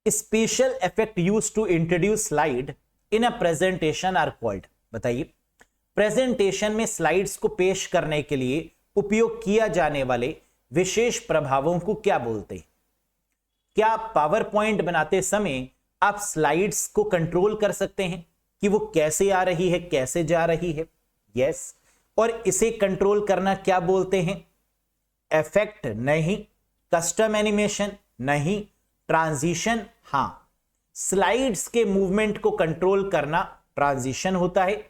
special effect used to introduce slide in a presentation are called. बताइए, प्रेजेंटेशन में स्लाइड्स को पेश करने के लिए उपयोग किया जाने वाले विशेष प्रभावों को क्या बोलते हैं? क्या पावर पॉइंट बनाते समय आप स्लाइड्स को कंट्रोल कर सकते हैं कि वो कैसे आ रही है, कैसे जा रही है? यस। और इसे कंट्रोल करना क्या बोलते हैं? इफेक्ट नहीं, कस्टम एनिमेशन नहीं, ट्रांजिशन हां। स्लाइड्स के मूवमेंट को कंट्रोल करना ट्रांजिशन होता है,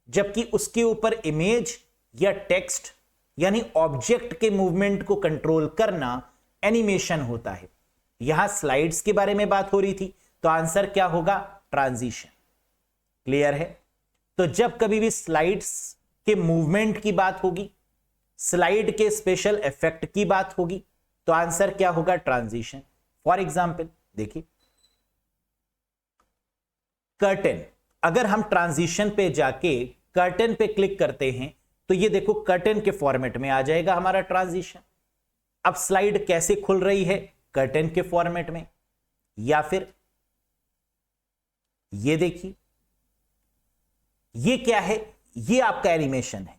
जबकि उसके ऊपर इमेज या टेक्स्ट यानी ऑब्जेक्ट के मूवमेंट को कंट्रोल करना एनिमेशन होता है। यहां स्लाइड्स के बारे में बात हो रही थी, तो आंसर क्या होगा? ट्रांजिशन। क्लियर है? तो जब कभी भी स्लाइड्स के मूवमेंट की बात होगी, स्लाइड के स्पेशल इफेक्ट की बात होगी, तो आंसर क्या होगा? ट्रांजिशन। फॉर एग्जाम्पल देखिए, कर्टेन, अगर हम ट्रांजिशन पे जाके कर्टेन पे क्लिक करते हैं तो ये देखो कर्टेन के फॉर्मेट में आ जाएगा हमारा ट्रांजिशन। अब स्लाइड कैसे खुल रही है? कर्टेन के फॉर्मेट में। या फिर ये देखिए, ये क्या है? ये आपका एनिमेशन है।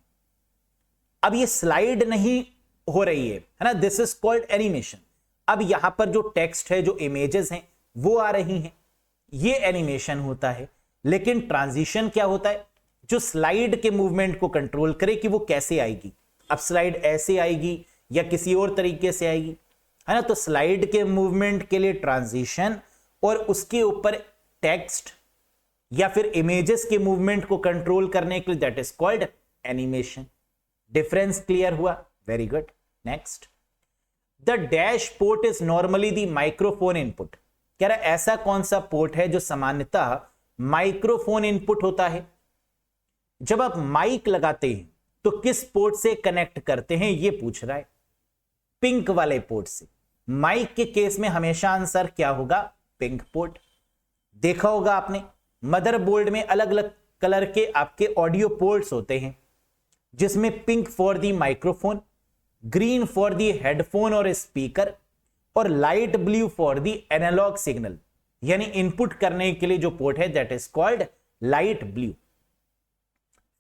अब ये स्लाइड नहीं हो रही है ना, दिस इज कॉल्ड एनिमेशन। अब यहां पर जो टेक्स्ट है, जो इमेजेस हैं, वो आ रही हैं, ये एनिमेशन होता है। लेकिन ट्रांजिशन क्या होता है? जो स्लाइड के मूवमेंट को कंट्रोल करे कि वो कैसे आएगी। अब स्लाइड ऐसे आएगी या किसी और तरीके से आएगी, है ना। तो स्लाइड के मूवमेंट के लिए ट्रांजिशन, और उसके ऊपर टेक्स्ट या फिर इमेजेस के मूवमेंट को कंट्रोल करने के लिए that is called animation. Difference clear हुआ? Very good. Next, the dash port is normally the microphone input. कह रहा है ऐसा कौन सा पोर्ट है जो सामान्यतः माइक्रोफोन इनपुट होता है? जब आप माइक लगाते हैं तो किस पोर्ट से कनेक्ट करते हैं, ये पूछ रहा है। पिंक वाले पोर्ट से। माइक के केस में हमेशा आंसर क्या होगा? Pink port. देखा होगा आपने मदरबोर्ड में अलग अलग कलर के आपके ऑडियो पोर्ट्स होते हैं, जिसमें pink for the microphone, green for the headphone और स्पीकर, और light blue for the analogue signal, यानी इनपुट करने के लिए जो पोर्ट है that is called light blue.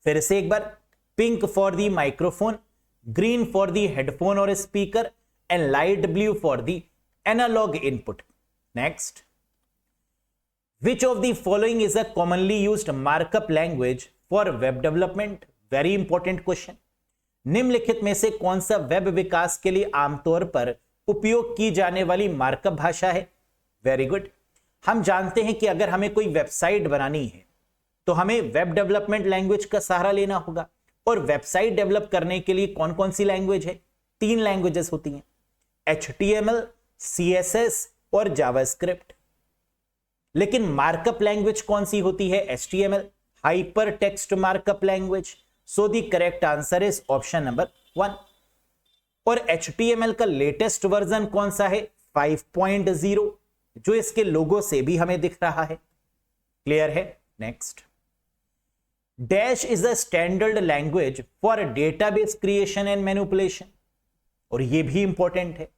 फिर से एक बार, pink for the microphone, green for the headphone और speaker, and light blue for the analogue input. Next, which of the following is a commonly used markup language for web development? Very important question. निम्नलिखित में से कौन सा web विकास के लिए आमतौर पर उपयोग की जाने वाली मार्कअप भाषा है? Very good. हम जानते हैं कि अगर हमें कोई वेबसाइट बनानी है तो हमें वेब डेवलपमेंट लैंग्वेज का सहारा लेना होगा, और वेबसाइट डेवलप करने के लिए कौन कौन सी लैंग्वेज है? 3 लैंग्वेजेस होती हैं, HTML, CSS और जावास्क्रिप्ट। लेकिन मार्कअप लैंग्वेज कौन सी होती है? HTML, hyper text markup language. So the correct answer is option number 1। और HTML का लेटेस्ट वर्जन कौन सा है? 5.0, जो इसके लोगो से भी हमें दिख रहा है। क्लियर है? Next, dash is a standard language for database creation and manipulation. और यह भी इंपॉर्टेंट है,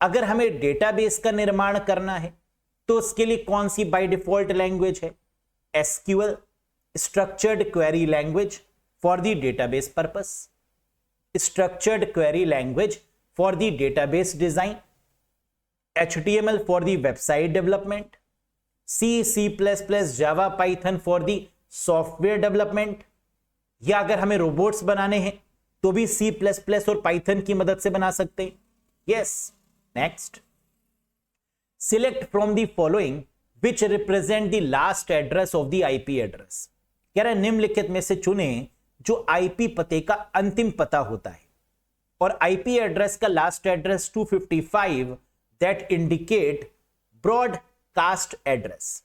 अगर हमें डेटाबेस का निर्माण करना है तो उसके लिए कौन सी बाय डिफॉल्ट लैंग्वेज है? SQL, structured query language for the database purpose, structured query language for the database design, HTML for the website development, C++, Java, Python for the software development, या अगर हमें रोबोट्स बनाने हैं तो भी C++ और Python की मदद से बना सकते हैं। Yes. Next, select from the following which represent the last address of the IP address. कह रहा है निम्नलिखित में से चुने जो IP पते का अंतिम पता होता है, और IP एड्रेस का last address 255 that indicate broadcast address.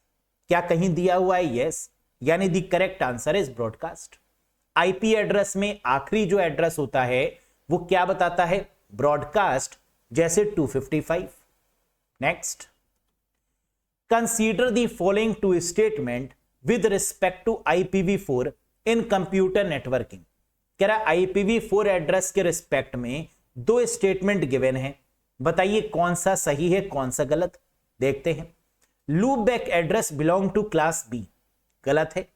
क्या कहीं दिया हुआ है? यस, यानी the correct answer is broadcast. IP address में आखिरी जो एड्रेस होता है वो क्या बताता है? ब्रॉडकास्ट, जैसे 255। Next, consider the following 2 statement with respect to IPv4 in computer networking. कह रहा IPv4 एड्रेस के रिस्पेक्ट में 2 स्टेटमेंट गिवन है, बताइए कौन सा सही है कौन सा गलत। देखते हैं। Loopback address belong to class B, गलत है।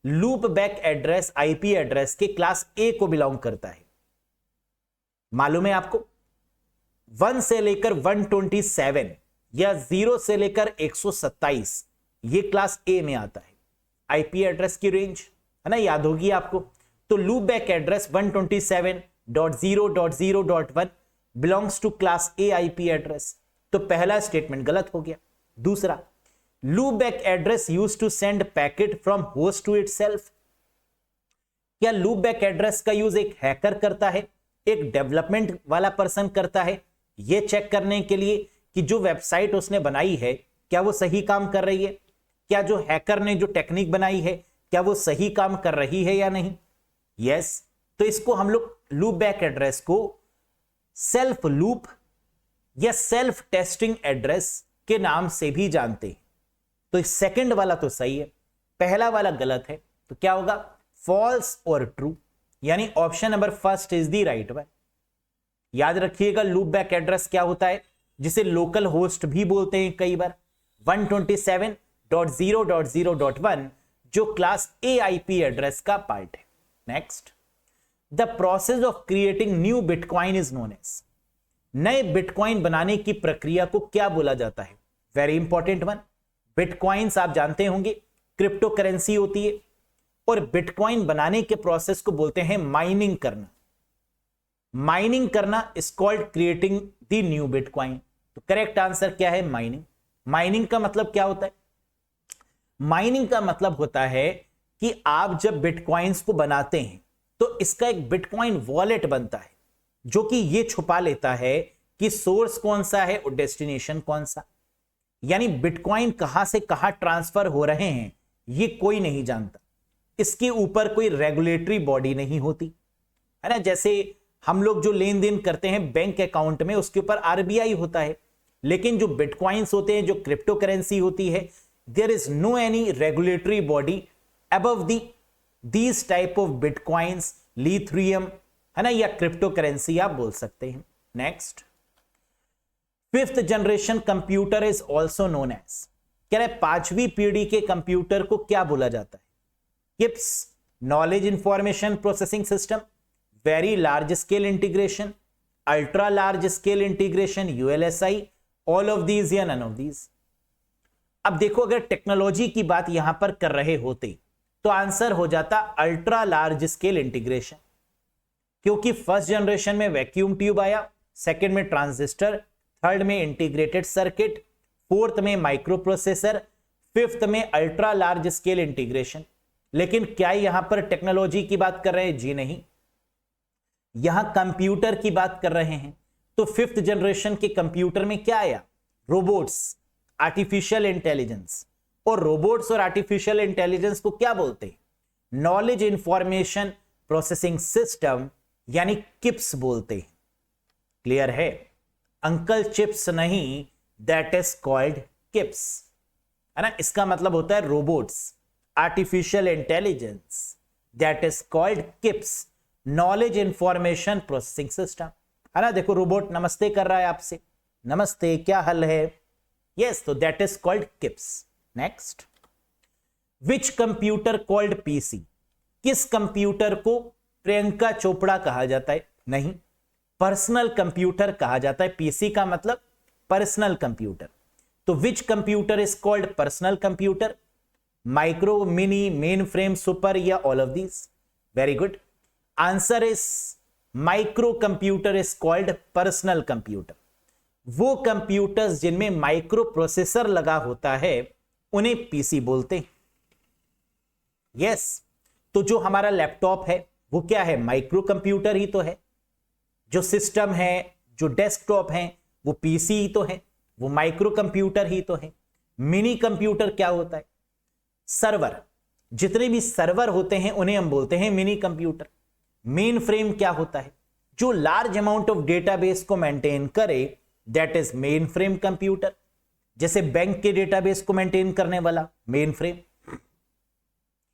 Loopback address IP address के क्लास A को बिलोंग करता है। मालूम है आपको 1 से लेकर 127 या 0 से लेकर 127 ये क्लास A में आता है। IP एड्रेस की रेंज है ना, याद होगी आपको। तो loopback address 127.0.0.1 belongs to class A IP address, तो पहला स्टेटमेंट गलत हो गया। दूसरा, loopback address used to send packet from host to itself. क्या लूप बैक एड्रेस का यूज एक हैकर करता है, एक डेवलपमेंट वाला पर्सन करता है, यह चेक करने के लिए कि जो वेबसाइट उसने बनाई है क्या वो सही काम कर रही है, क्या जो हैकर ने जो टेक्निक बनाई है क्या वो सही काम कर रही है या नहीं? यस। तो इसको हम लोग लूप बैक एड्रेस को सेल्फ लूप या सेल्फ टेस्टिंग एड्रेस के नाम से भी जानते हैं। तो सेकंड वाला तो सही है, पहला वाला गलत है, तो क्या होगा? फॉल्स और ट्रू, यानी option number first is the right one. याद रखिएगा लूप बैक एड्रेस क्या होता है, जिसे लोकल होस्ट भी बोलते हैं कई बार। 127.0.0.1 जो क्लास A IP एड्रेस का पार्ट है। Next, the process of creating new bitcoin is known as. नए बिटकॉइन बनाने की प्रक्रिया को क्या बोला जाता है? Very important one. बिटकॉइंस आप जानते होंगे क्रिप्टो करेंसी होती है, और बिटकॉइन बनाने के प्रोसेस को बोलते हैं माइनिंग करना। माइनिंग करना is called creating the new bitcoin. तो करेक्ट आंसर क्या है? माइनिंग। माइनिंग का मतलब क्या होता है? माइनिंग का मतलब होता है कि आप जब बिटकॉइंस को बनाते हैं तो इसका एक बिटकॉइन वॉलेट बनता है, जो कि ये छुपा लेता है कि सोर्स कौन सा है और डेस्टिनेशन कौन सा। यानी बिटकॉइन कहां से कहां ट्रांसफर हो रहे हैं ये कोई नहीं जानता। इसके ऊपर कोई रेगुलेटरी बॉडी नहीं होती है ना। जैसे हम लोग जो लेन देन करते हैं बैंक अकाउंट में उसके ऊपर आरबीआई होता है, लेकिन जो बिटकॉइंस होते हैं, जो क्रिप्टो करेंसी होती है, there is no any regulatory body above these type of bitcoins, lithium, है ना, या क्रिप्टो करेंसी आप बोल सकते हैं। Next, fifth generation computer is also known as, कह रहे पांचवी पीढ़ी के कंप्यूटर को क्या बोला जाता है? KIPS, knowledge information processing system, very large scale integration, ultra large scale integration, ULSI, all of these या नन ऑफ दीज। अब देखो, अगर टेक्नोलॉजी की बात यहां पर कर रहे होते तो आंसर हो जाता अल्ट्रा लार्ज स्केल इंटीग्रेशन, क्योंकि फर्स्ट जनरेशन में वैक्यूम ट्यूब आया, सेकंड में ट्रांजिस्टर, थर्ड में इंटीग्रेटेड सर्किट, फोर्थ में माइक्रो प्रोसेसर, फिफ्थ में अल्ट्रा लार्ज स्केल इंटीग्रेशन। लेकिन क्या यहां पर टेक्नोलॉजी की बात कर रहे हैं? जी नहीं, यहां कंप्यूटर की बात कर रहे हैं। तो फिफ्थ जनरेशन के कंप्यूटर में क्या आया? Robots, artificial intelligence. और रोबोट्स और आर्टिफिशियल इंटेलिजेंस को क्या बोलते हैं? नॉलेज इंफॉर्मेशन प्रोसेसिंग सिस्टम, यानी किप्स बोलते हैं। क्लियर है? अंकल चिप्स नहीं, दैट इज कॉल्ड किप्स, है ना। इसका मतलब होता है robots, artificial intelligence, that is called KIPS, knowledge information processing system, है ना। देखो, रोबोट नमस्ते कर रहा है आपसे, नमस्ते, क्या हाल है? यस, तो that is called KIPS. Next, which computer called PC, किस कंप्यूटर को प्रियंका चोपड़ा कहा जाता है? नहीं, पर्सनल कंप्यूटर कहा जाता है। पीसी का मतलब पर्सनल कंप्यूटर। तो which computer is called personal computer? Micro, mini, main frame, super या all of these? Very good, answer is micro computer is called personal computer. वो कंप्यूटर्स जिनमें माइक्रो प्रोसेसर लगा होता है उन्हें पीसी बोलते हैं। यस, तो जो हमारा लैपटॉप है वो क्या है? माइक्रो कंप्यूटर ही तो है। जो सिस्टम है, जो डेस्कटॉप है, वो पीसी ही तो है, वो माइक्रो कंप्यूटर ही तो है। मिनी कंप्यूटर क्या होता है? सर्वर, जितने भी सर्वर होते हैं उन्हें हम बोलते हैं मिनी कंप्यूटर। मेन फ्रेम क्या होता है? जो लार्ज अमाउंट ऑफ डेटाबेस को मेंटेन करे, that is main frame computer. जैसे बैंक के डेटाबेस को मेंटेन करने वाला मेन फ्रेम,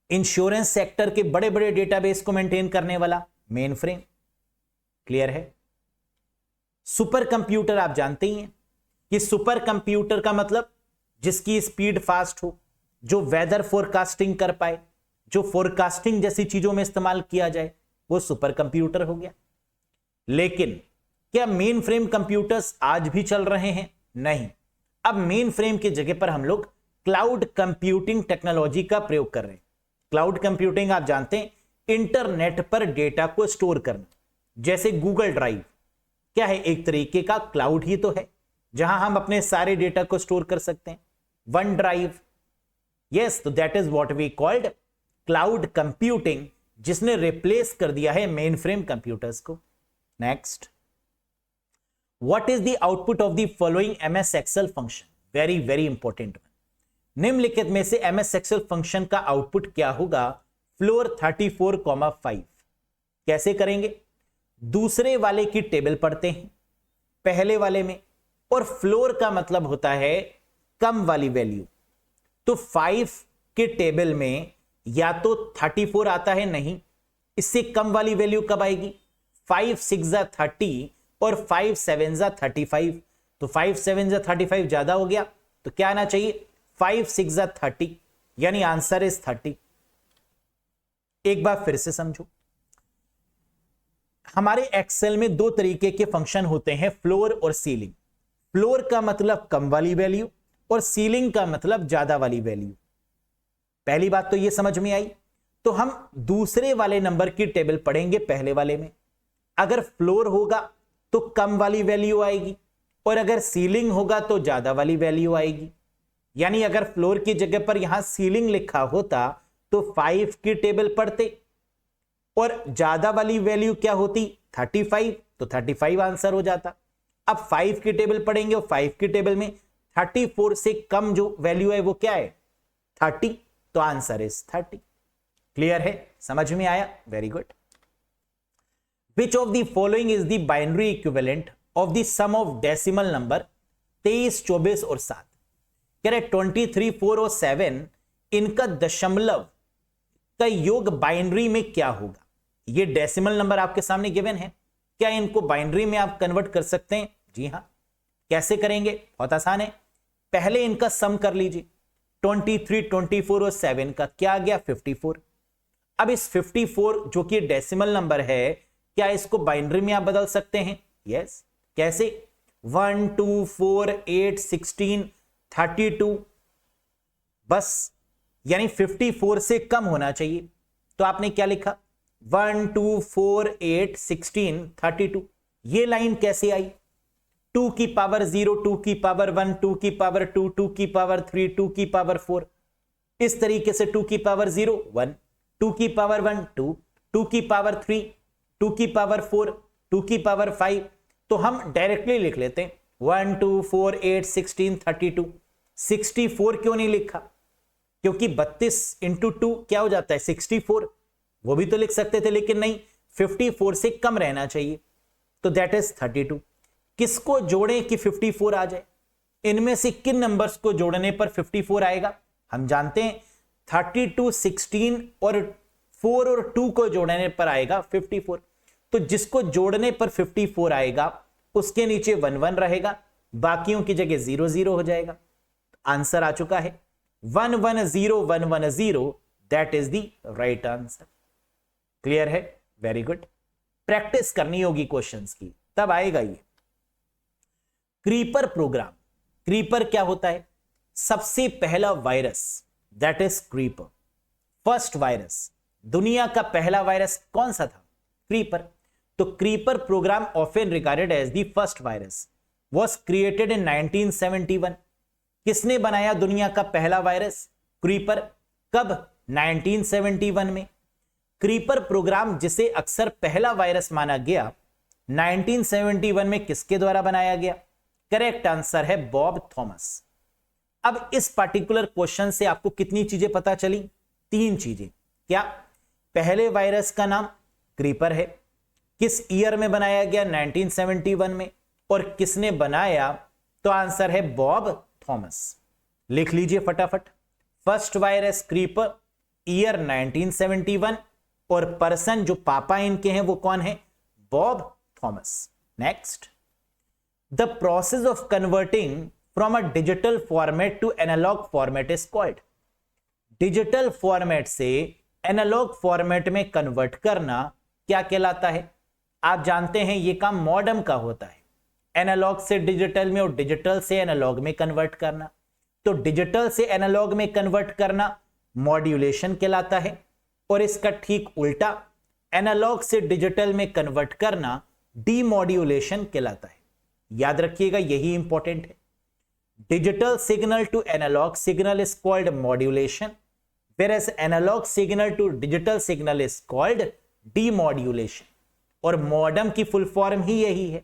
इंश्योरेंस सेक्टर के बड़े बड़े डेटाबेस को मेंटेन करने वाला मेन फ्रेम। क्लियर है? सुपर कंप्यूटर आप जानते ही हैं कि सुपर कंप्यूटर का मतलब जिसकी स्पीड फास्ट हो, जो वेदर फोरकास्टिंग कर पाए, जो फोरकास्टिंग जैसी चीजों में इस्तेमाल किया जाए, वो सुपर कंप्यूटर हो गया। लेकिन क्या मेन फ्रेम कंप्यूटर्स आज भी चल रहे हैं? नहीं, अब मेन फ्रेम की जगह पर हम लोग क्लाउड कंप्यूटिंग टेक्नोलॉजी का प्रयोग कर रहे हैं। क्लाउड कंप्यूटिंग आप जानते हैं, इंटरनेट पर डेटा को स्टोर करना। जैसे गूगल ड्राइव क्या है? एक तरीके का क्लाउड ही तो है, जहां हम अपने सारे डेटा को स्टोर कर सकते हैं। वन ड्राइव, यस, तो that is what we called cloud computing, जिसने रिप्लेस कर दिया है मेन फ्रेम कंप्यूटर्स को। Next, what is the output of the following MS Excel function? Very very important. निम्नलिखित में से एमएस एक्सेल फंक्शन का आउटपुट क्या होगा? फ्लोर 34,5। कैसे करेंगे? दूसरे वाले की टेबल पढ़ते हैं, पहले वाले में, और फ्लोर का मतलब होता है कम वाली वैल्यू। तो 5 के टेबल में या तो 34 आता है, नहीं, इससे कम वाली वैल्यू कब आएगी? 5 6 जा 30 और 5 7 जा 35। तो 5 7 जा 35 ज्यादा हो गया, तो क्या आना चाहिए? 5 6 जा 30, यानी आंसर इज 30। एक बार फिर से समझो, हमारे एक्सेल में दो तरीके के फंक्शन होते हैं, फ्लोर और सीलिंग। फ्लोर का मतलब कम वाली वैल्यू और सीलिंग का मतलब ज्यादा वाली वैल्यू। पहली बात तो यह समझ में आई। तो हम दूसरे वाले नंबर की टेबल पढ़ेंगे पहले वाले में। अगर फ्लोर होगा तो कम वाली वैल्यू आएगी, और अगर सीलिंग होगा तो ज्यादा वाली वैल्यू आएगी। यानी अगर फ्लोर की जगह पर यहां सीलिंग लिखा होता तो 5 की टेबल पढ़ते, और ज्यादा वाली वैल्यू क्या होती? 35, तो 35 आंसर हो जाता। अब 5 की टेबल पढ़ेंगे और 5 की टेबल में 34 से कम जो वैल्यू है वो क्या है? 30, तो आंसर इज 30। क्लियर है? समझ में आया? Very good. Which of the following is the binary equivalent of the sum of decimal number 23, 24 और 7। कह रहे 23, 4 और 7 इनका दशमलव का योग बाइनरी में क्या होगा। ये डेसिमल नंबर आपके सामने गिवन है, क्या इनको बाइनरी में आप कन्वर्ट कर सकते हैं? जी हां। कैसे करेंगे? बहुत आसान है। पहले इनका सम कर लीजिए। 23, 24 और 7 का क्या आ गया? 54। अब इस 54 जो कि डेसिमल नंबर है, क्या इसको बाइनरी में आप बदल सकते हैं? यस। कैसे? 1, 2, 4, 8, 16, 32, बस, यानी 54 से कम होना चाहिए। तो आपने क्या लिखा? 1, 2, 4, 8, 16, 32। ये लाइन कैसे आई? 2 की पावर 0, 2 की पावर 1, 2 की पावर 2, 2 की पावर 3, 2 की पावर 4। इस तरीके से 2 की पावर 0, 1, 2 की पावर 1, 2, 2 की पावर 3, 2 की पावर 4, 2 की पावर 5। तो हम डायरेक्टली लिख लेते हैं 1, 2, 4, 8, 16, 32। 64 क्यों नहीं लिखा? क्योंकि 32 इंटू 2 क्या हो जाता है? 64। वो भी तो लिख सकते थे, लेकिन नहीं, 54 से कम रहना चाहिए, तो दैट इज 32। किसको जोड़ें कि 54 आ जाए? इनमें से किन नंबर्स को जोड़ने पर 54 आएगा? हम जानते हैं 32, 16 और 4 और 2 को जोड़ने पर आएगा 54। तो जिसको जोड़ने पर 54 आएगा उसके नीचे 1 1 रहेगा, बाकियों की जगह 0 0 हो जाएगा। आंसर आ चुका है 1 1 0 1 1 0, that is the right answer. Clear है? Very good. प्रैक्टिस करनी होगी क्वेश्चंस की, तब आएगा ये। Creeper programme. क्रीपर क्या होता है? सबसे पहला virus, that is creeper. First virus, दुनिया का पहला वायरस कौन सा था? क्रीपर। तो creeper program often regarded as the first virus was created in 1971। किसने बनाया दुनिया का पहला वायरस? क्रीपर। कब? 1971 में। क्रीपर प्रोग्राम जिसे अक्सर पहला वायरस माना गया, 1971 में किसके द्वारा बनाया गया? करेक्ट आंसर है बॉब थॉमस। अब इस पार्टिकुलर क्वेश्चन से आपको कितनी चीजें पता चली? 3 चीजें। क्या? पहले वायरस का नाम क्रीपर है, किस ईयर में बनाया गया? 1971 में, और किसने बनाया? तो आंसर है बॉब थॉमस। लिख लीजिए फटाफट। फर्स्ट वायरस क्रीपर, ईयर 1971, और पर्सन जो पापा इनके हैं वो कौन है? Bob Thomas. Next, the process of converting from a digital format to analog format is called. Digital format से एनालॉग फॉर्मेट में कन्वर्ट करना क्या कहलाता है? आप जानते हैं ये काम मॉडेम का होता है, एनालॉग से डिजिटल में और डिजिटल से एनालॉग में कन्वर्ट करना। तो डिजिटल से एनालॉग में कन्वर्ट करना मॉड्यूलेशन कहलाता है, और इसका ठीक उल्टा एनालॉग से डिजिटल में कन्वर्ट करना डीमॉड्यूलेशन कहलाता है। याद रखिएगा, यही इंपॉर्टेंट है। Digital signal to analog signal is called modulation, whereas analog signal to digital signal is called demodulation. और मॉडेम की फुल फॉर्म ही यही है,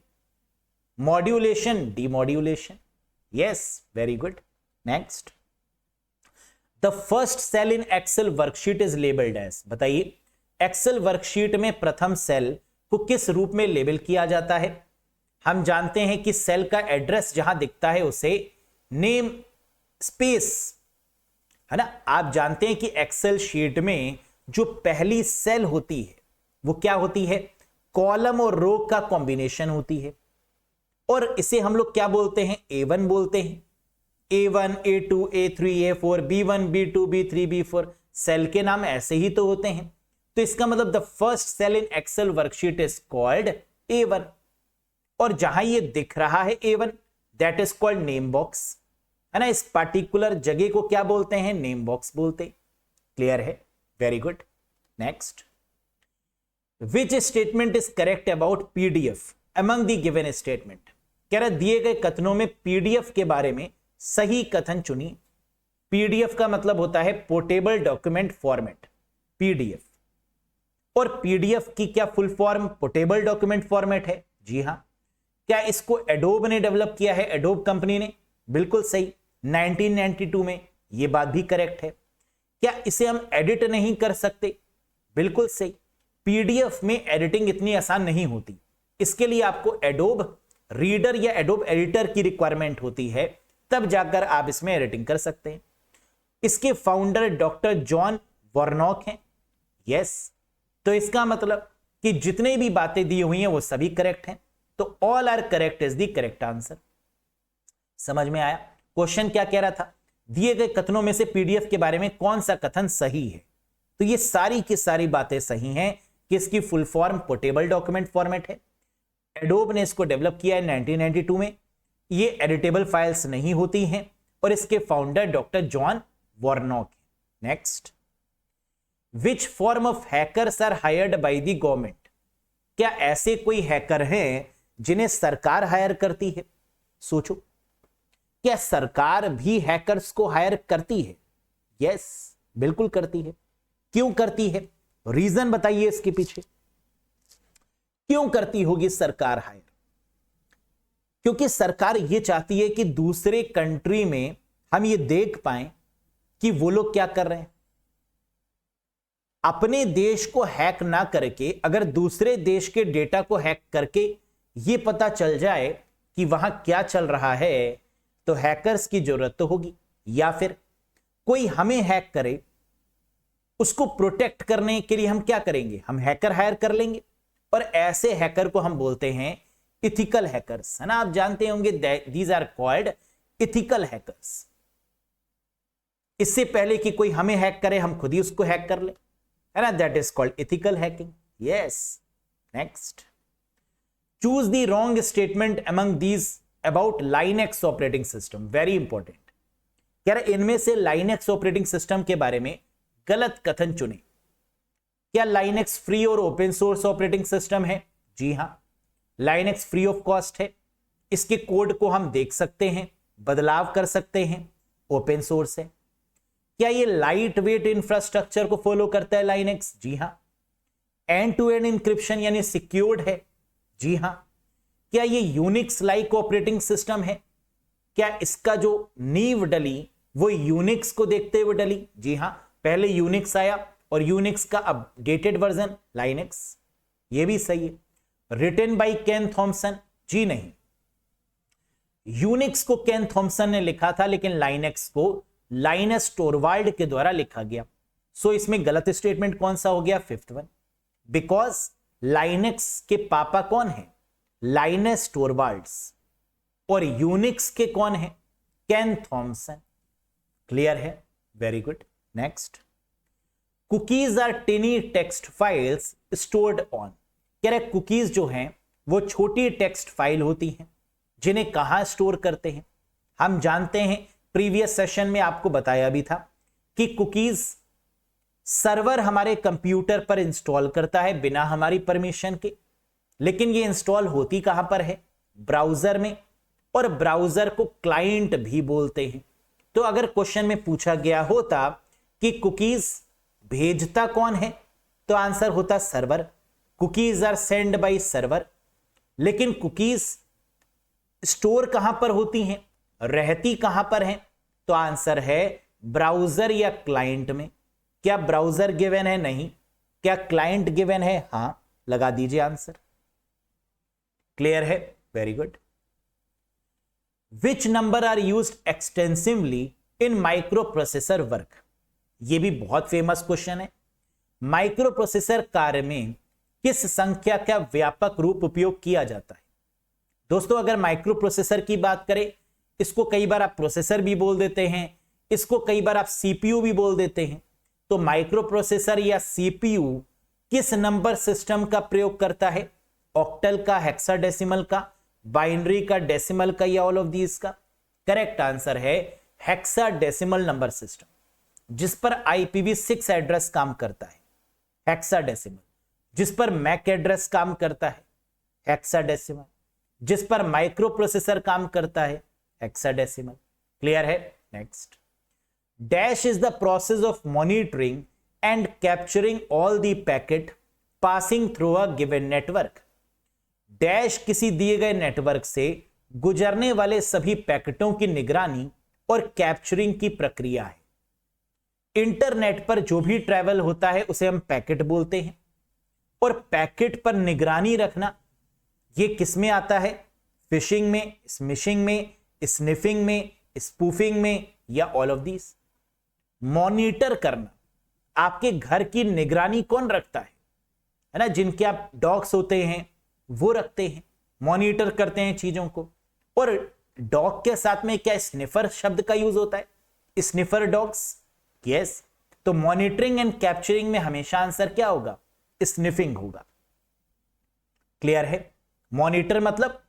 modulation demodulation. Yes, very good. Next, the first cell in Excel worksheet is labelled as. बताइए, Excel worksheet में प्रथम cell को किस रूप में लेबल किया जाता है? हम जानते हैं कि सेल का एड्रेस जहां दिखता है उसे नेम स्पेस, है ना। आप जानते हैं कि एक्सेल शीट में जो पहली सेल होती है वो क्या होती है? कॉलम और रो का कॉम्बिनेशन होती है, और इसे हम लोग क्या बोलते हैं? A1 बोलते हैं। A1, A2, A3, A4, B1, B2, B3, B4, cell के नाम ऐसे ही तो होते हैं। तो इसका मतलब the first cell in Excel worksheet is called A1, और जहां ये दिख रहा है A1, that is called name box, है ना। इस पार्टिकुलर जगह को क्या बोलते हैं? नेम बॉक्स बोलते हैं। क्लियर है? Very good. Next, which statement is correct about PDF among the given statement? कह रहा दिए गए कथनों में पीडीएफ के बारे में सही कथन चुनिए। पीडीएफ का मतलब होता है पोर्टेबल डॉक्यूमेंट फॉर्मेट, पीडीएफ। और पीडीएफ की क्या full form portable document format है? जी हां। क्या इसको एडोब ने डेवलप किया है? एडोब कंपनी ने? बिल्कुल सही, 1992 में। यह बात भी करेक्ट है। क्या इसे हम एडिट नहीं कर सकते? बिल्कुल सही। पीडीएफ में एडिटिंग इतनी आसान नहीं होती, इसके लिए आपको एडोब रीडर या एडोब एडिटर की रिक्वायरमेंट होती है, तब जाकर आप इसमें एडिटिंग कर सकते हैं। इसके फाउंडर डॉक्टर जॉन वॉर्नॉक हैं। यस, तो इसका मतलब कि जितने भी बातें दी हुई हैं वो सभी करेक्ट हैं, तो all are correct is the correct answer. समझ में आया? क्वेश्चन क्या कह रहा था, दिए गए कथनों में से पीडीएफ के बारे में कौन सा कथन सही है? तो ये सारी की सारी बातें सही हैं कि इसकी full form portable document format है। एडोब ने इसको डेवलप किया है 1992 में। ये एडिटेबल फाइल्स नहीं होती हैं और इसके फाउंडर डॉक्टर जॉन वॉर्नॉक है। Next, which form of hackers are hired by the government? क्या ऐसे कोई हैकर हैं जिन्हें सरकार हायर करती है? सोचो, क्या सरकार भी हैकर्स को हायर करती है? यस, बिल्कुल करती है। क्यों करती है? रीजन बताइए इसके पीछे, क्यों करती होगी सरकार हायर? क्योंकि सरकार यह चाहती है कि दूसरे कंट्री में हम ये देख पाएं कि वो लोग क्या कर रहे हैं। अपने देश को हैक ना करके अगर दूसरे देश के डेटा को हैक करके ये पता चल जाए कि वहां क्या चल रहा है, तो हैकर्स की जरूरत तो होगी। या फिर कोई हमें हैक करे, उसको प्रोटेक्ट करने के लिए हम क्या करेंगे? हम हैकर हायर कर लेंगे, और ऐसे हैकर को हम बोलते हैं इथिकल हैकर्स, है ना? आप जानते होंगे these are called ethical hackers. इससे पहले कि कोई हमें हैक करे, हम खुद ही उसको हैक कर ले, है ना? That is called ethical hacking. Yes, next, choose the wrong statement among these about Linux operating system. Very important, कह रहे इनमें से लाइनेक्स ऑपरेटिंग सिस्टम के बारे में गलत कथन चुने। क्या लाइनेक्स फ्री और ओपन सोर्स ऑपरेटिंग सिस्टम है? जी हां, लाइनेक्स फ्री ऑफ कॉस्ट है। इसके कोड को हम देख सकते हैं, बदलाव कर सकते हैं, ओपन सोर्स है। क्या ये लाइट वेट इंफ्रास्ट्रक्चर को फॉलो करता है लाइनेक्स? जी हां। एंड टू एंड इंक्रिप्शन यानी सिक्योर्ड है? जी हां। क्या ये यूनिक्स लाइक ऑपरेटिंग सिस्टम है? क्या इसका जो नींव डली वो यूनिक्स को देखते हुए डली? जी हां, पहले यूनिक्स आया और यूनिक्स का अपडेटेड वर्जन लाइनेक्स। ये भी सही है। Written by Ken Thompson? जी नहीं, यूनिक्स को केन थॉमसन ने लिखा था, लेकिन लाइनेक्स को लाइनस टोरवाल्ड के द्वारा लिखा गया। सो इसमें गलत स्टेटमेंट कौन सा हो गया? फिफ्थ वन, बिकॉज लाइनेक्स के पापा कौन है? लाइनस टोरवाल्ड्स, और यूनिक्स के कौन है? Ken Thompson. क्लियर है? Very good. Next, cookies are tiny text files stored on. कह रहे कुकीज जो हैं वो छोटी टेक्स्ट फाइल होती हैं, जिन्हें कहां स्टोर करते हैं? हम जानते हैं, प्रीवियस सेशन में आपको बताया भी था कि कुकीज सर्वर हमारे कंप्यूटर पर इंस्टॉल करता है बिना हमारी परमिशन के, लेकिन ये इंस्टॉल होती कहां पर है? ब्राउजर में, और ब्राउजर को क्लाइंट भी बोलते हैं। तो अगर क्वेश्चन में पूछा गया होता कि कुकीज भेजता कौन है, तो आंसर होता server. Cookies are send by server. लेकिन कुकीज स्टोर कहां पर होती हैं, रहती कहां पर हैं? तो आंसर है ब्राउजर या क्लाइंट में। क्या ब्राउजर गिवन है? नहीं। क्या क्लाइंट गिवन है? हां, लगा दीजिए आंसर। क्लियर है? Very good. Which number are used extensively in micro processor work? यह भी बहुत फेमस क्वेश्चन है। माइक्रो प्रोसेसर कार्य में किस संख्या का व्यापक रूप उपयोग किया जाता है? दोस्तों, अगर माइक्रो प्रोसेसर की बात करें, इसको कई बार आप प्रोसेसर भी बोल देते हैं, इसको कई बार आप सीपीयू भी बोल देते हैं। तो माइक्रो प्रोसेसर या सीपीयू किस नंबर सिस्टम का प्रयोग करता है? ऑक्टल का, हेक्साडेसिमल का, बाइनरी का, डेसिमल का, या ऑल ऑफ दीज का? करेक्ट आंसर है हेक्साडेसिमल नंबर सिस्टम, जिस पर IPv6 एड्रेस काम करता है, हेक्साडेसिमल। जिस पर मैक एड्रेस काम करता है, हेक्साडेसिमल। जिस पर माइक्रो प्रोसेसर काम करता है, हेक्साडेसिमल। क्लियर है? Next, dash is the process of monitoring and capturing all the packet passing through a given network. Dash किसी दिए गए नेटवर्क से गुजरने वाले सभी पैकेटों की निगरानी और कैप्चरिंग की प्रक्रिया है। इंटरनेट पर जो भी ट्रैवल होता है उसे हम पैकेट बोलते हैं। और पैकेट पर निगरानी रखना ये किस में आता है? फिशिंग में, स्मिशिंग में, स्निफिंग में, स्पूफिंग में, या ऑल ऑफ दीज? मॉनिटर करना, आपके घर की निगरानी कौन रखता है ना? जिनके आप डॉग्स होते हैं वो रखते हैं, मॉनिटर करते हैं चीजों को। और डॉग के साथ में क्या स्निफर शब्द का यूज होता है? Sniffer dogs, yes. तो मॉनिटरिंग एंड कैप्चरिंग में हमेशा आंसर क्या होगा? स्निफिंग होगा। क्लियर है? मॉनिटर मतलब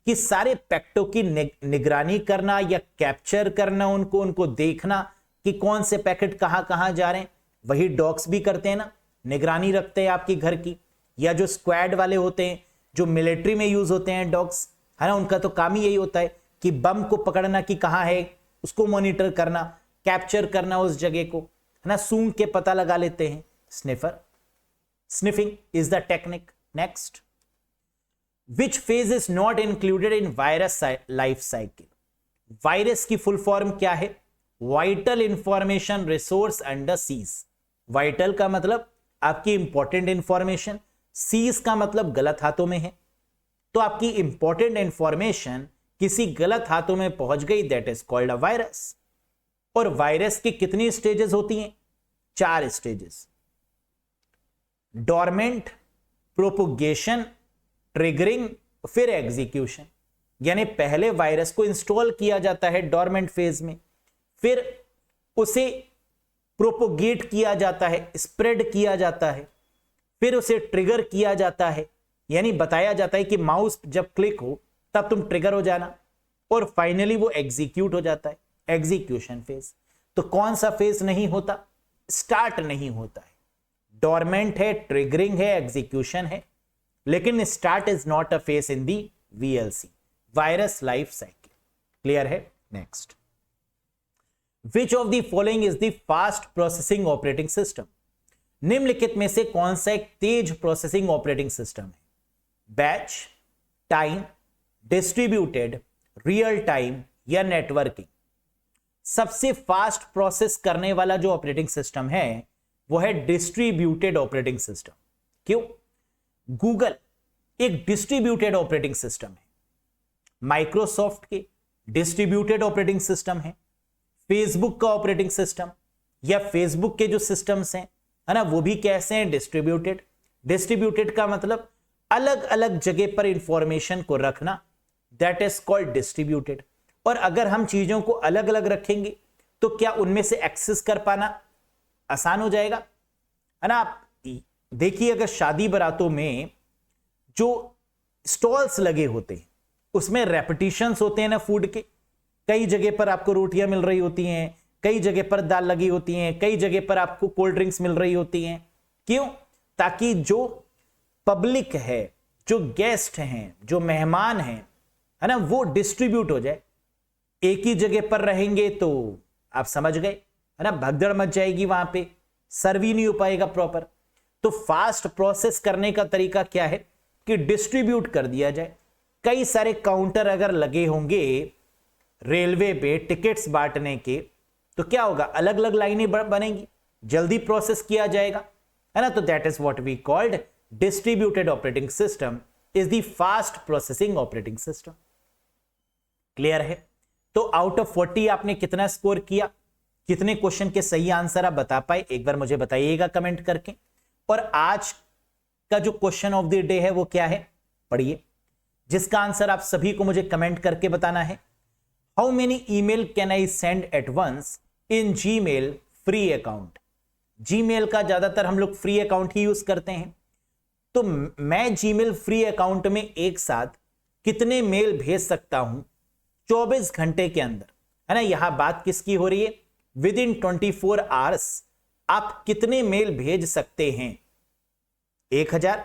कि सारे पैक्टों की निगरानी करना या कैप्चर करना, उनको देखना कि कौन से पैकेट कहां कहां जा रहे हैं। वही डॉग्स भी करते हैं ना, निगरानी रखते हैं आपकी घर की। या जो स्क्वाड वाले होते हैं, जो मिलिट्री में यूज होते हैं डॉग्स, है ना, उनका तो काम ही यही होता है कि बम को पकड़ना कि कहां है, उसको मॉनिटर करना, कैप्चर करना उस जगह को, है ना, सूंघ के पता लगा लेते हैं। Sniffer, sniffing is the technique. Next, which phase is not included in virus life cycle? Virus की फुल फॉर्म क्या है? Vital information resource under seize. Vital का मतलब आपकी इंपॉर्टेंट इंफॉर्मेशन, सीज का मतलब गलत हाथों में है। तो आपकी इंपॉर्टेंट इंफॉर्मेशन किसी गलत हाथों में पहुंच गई, that is called a virus. और वायरस की कितनी स्टेजेस होती हैं? 4 स्टेजेस। डोरमेंट, प्रोपोगेशन, ट्रिगरिंग, फिर एग्जीक्यूशन। यानी पहले वायरस को इंस्टॉल किया जाता है डोरमेंट फेज में, फिर उसे प्रोपोगेट किया जाता है, स्प्रेड किया जाता है, फिर उसे ट्रिगर किया जाता है, यानी बताया जाता है कि माउस जब क्लिक हो तब तुम ट्रिगर हो जाना, और फाइनली वो एग्जीक्यूट हो जाता है, एग्जीक्यूशन फेज। तो कौन सा फेज नहीं होता? स्टार्ट नहीं होता है। डोरमेंट है, ट्रिगरिंग है, एग्जीक्यूशन है, लेकिन start is not a phase in the VLC, virus life cycle. Clear है? Next, which of the following is the fast processing operating system? निम्नलिखित में से कौन सा एक तेज प्रोसेसिंग ऑपरेटिंग सिस्टम है? Batch, time, distributed, real time, या नेटवर्किंग? सबसे फास्ट प्रोसेस करने वाला जो ऑपरेटिंग सिस्टम है वो है डिस्ट्रीब्यूटेड ऑपरेटिंग सिस्टम। क्यों? गूगल एक डिस्ट्रीब्यूटेड ऑपरेटिंग सिस्टम है, माइक्रोसॉफ्ट के डिस्ट्रीब्यूटेड ऑपरेटिंग सिस्टम है, फेसबुक का ऑपरेटिंग सिस्टम या फेसबुक के जो सिस्टम्स हैं, है ना, वो भी कैसे हैं? डिस्ट्रीब्यूटेड। डिस्ट्रीब्यूटेड का मतलब अलग अलग जगह पर इंफॉर्मेशन को रखना, दैट इज कॉल्ड डिस्ट्रीब्यूटेड। और अगर हम चीजों को अलग अलग रखेंगे तो क्या उनमें से एक्सेस कर पाना आसान हो जाएगा, है ना? आप देखिए, अगर शादी बारातों में जो स्टॉल्स लगे होते हैं उसमें रेपिटेशंस होते हैं ना फूड के, कई जगह पर आपको रोटियां मिल रही होती हैं, कई जगह पर दाल लगी होती हैं, कई जगह पर आपको कोल्ड ड्रिंक्स मिल रही होती हैं। क्यों? ताकि जो पब्लिक है, जो गेस्ट हैं, जो मेहमान हैं, है ना, वो डिस्ट्रीब्यूट हो जाए। एक ही जगह पर रहेंगे तो आप समझ गए, है ना, भगदड़ मच जाएगी, वहां पे सर्व ही नहीं हो पाएगा प्रॉपर। तो फास्ट प्रोसेस करने का तरीका क्या है कि डिस्ट्रीब्यूट कर दिया जाए। कई सारे काउंटर अगर लगे होंगे रेलवे पे टिकट्स बांटने के, तो क्या होगा? अलग अलग लाइनें बनेंगी, जल्दी प्रोसेस किया जाएगा, है ना। तो that is what we called distributed operating system is the fast processing operating system. Clear है? तो आउट ऑफ 40 आपने कितना स्कोर किया? कितने क्वेश्चन के सही आंसर आप बता पाए? एक बार मुझे बताइएगा कमेंट करके। और आज का जो क्वेश्चन ऑफ द डे है वो क्या है, पढ़िए, जिसका आंसर आप सभी को मुझे कमेंट करके बताना है। How many email can I send at once in Gmail free account? Gmail का ज्यादातर हम लोग फ्री अकाउंट ही यूज करते हैं, तो मैं जीमेल फ्री अकाउंट में एक साथ कितने मेल भेज सकता हूं 24 घंटे के अंदर, है ना। यहां बात किसकी हो रही है? विद इन 24 आवर्स आप कितने मेल भेज सकते हैं? 1000,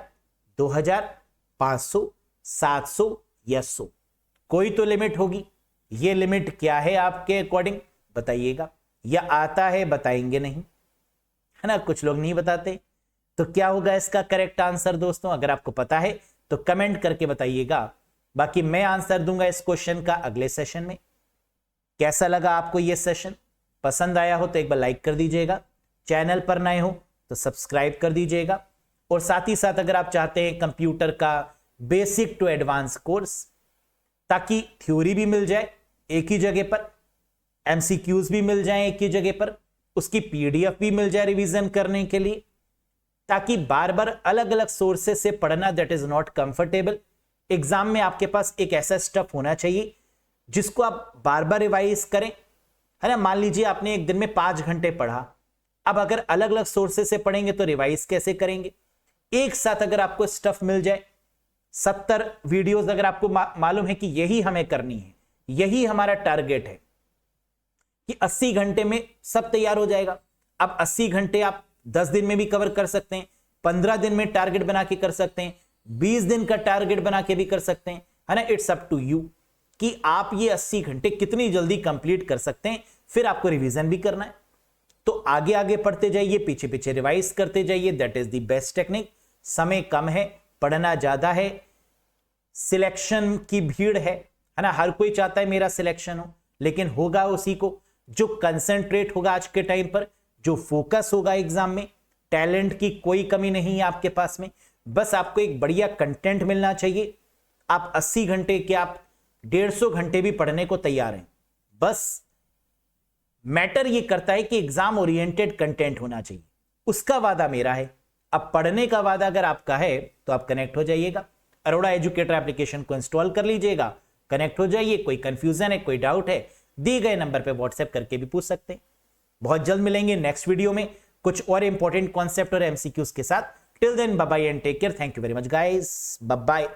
2000, 500, 700 या 100? कोई तो लिमिट होगी। ये लिमिट क्या है आपके अकॉर्डिंग, बताइएगा। या आता है, बताएंगे नहीं, है ना, कुछ लोग नहीं बताते। तो क्या होगा इसका करेक्ट आंसर दोस्तों? अगर आपको पता है तो कमेंट करके बताइएगा, बाकी मैं आंसर दूंगा इस क्वेश्चन का अगले सेशन में। कैसा लगा आपको यह सेशन? पसंद आया हो तो एक बार लाइक कर दीजिएगा, चैनल पर नए हो तो सब्सक्राइब कर दीजिएगा। और साथ ही साथ अगर आप चाहते हैं कंप्यूटर का बेसिक टू एडवांस कोर्स, ताकि थ्योरी भी मिल जाए एक ही जगह पर, एमसीक्यूज भी मिल जाए एक ही जगह पर, उसकी पीडीएफ भी मिल जाए रिवीजन करने के लिए, ताकि बार बार अलग अलग सोर्सेज से पढ़ना that is not comfortable. Exam में आपके पास एक ऐसा स्टफ होना चाहिए जिसको आप बार बार रिवाइज करें, है ना। मान लीजिए आपने एक दिन में 5 घंटे पढ़ा, अब अगर अलग अलग सोर्सेज से पढ़ेंगे तो रिवाइज कैसे करेंगे। एक साथ अगर आपको स्टफ मिल जाए, 70 वीडियोस अगर आपको मालूम है कि यही हमें करनी है, यही हमारा टारगेट है कि 80 घंटे में सब तैयार हो जाएगा। अब 80 घंटे आप 10 दिन में भी कवर कर सकते हैं, 15 दिन में टारगेट बना के कर सकते हैं, 20 दिन का टारगेट बना के भी कर सकते हैं, है ना। इट्स अप टू यू कि आप ये 80 घंटे कितनी जल्दी कंप्लीट कर सकते हैं। फिर आपको रिवीजन भी करना है, तो आगे आगे पढ़ते जाइए, पीछे पीछे रिवाइज करते जाइए, that is the best technique. समय कम है, पढ़ना ज्यादा है, सिलेक्शन की भीड़ है ना। हर कोई चाहता है मेरा सिलेक्शन हो, लेकिन होगा उसी को जो कंसंट्रेट होगा आज के टाइम पर, जो फोकस होगा एग्जाम में। टैलेंट की कोई कमी नहीं है आपके पास में, बस आपको एक बढ़िया कंटेंट मिलना चाहिए। आप 80 घंटे के आप 150 घंटे भी पढ़ने को तैयार हैं, बस मैटर ये करता है कि एग्जाम ओरिएंटेड कंटेंट होना चाहिए। उसका वादा मेरा है। अब पढ़ने का वादा अगर आपका है तो आप कनेक्ट हो जाइएगा, अरोड़ा एजुकेटर एप्लीकेशन को इंस्टॉल कर लीजिएगा, कनेक्ट हो जाइए। कोई कंफ्यूजन है, कोई डाउट है, दिए गए नंबर पे व्हाट्सएप करके भी पूछ सकते हैं। बहुत जल्द मिलेंगे नेक्स्ट वीडियो में कुछ और इंपॉर्टेंट कॉन्सेप्ट और एमसीक्यूज के साथ। Till then bye bye and take care. Thank you very much guys, bye bye.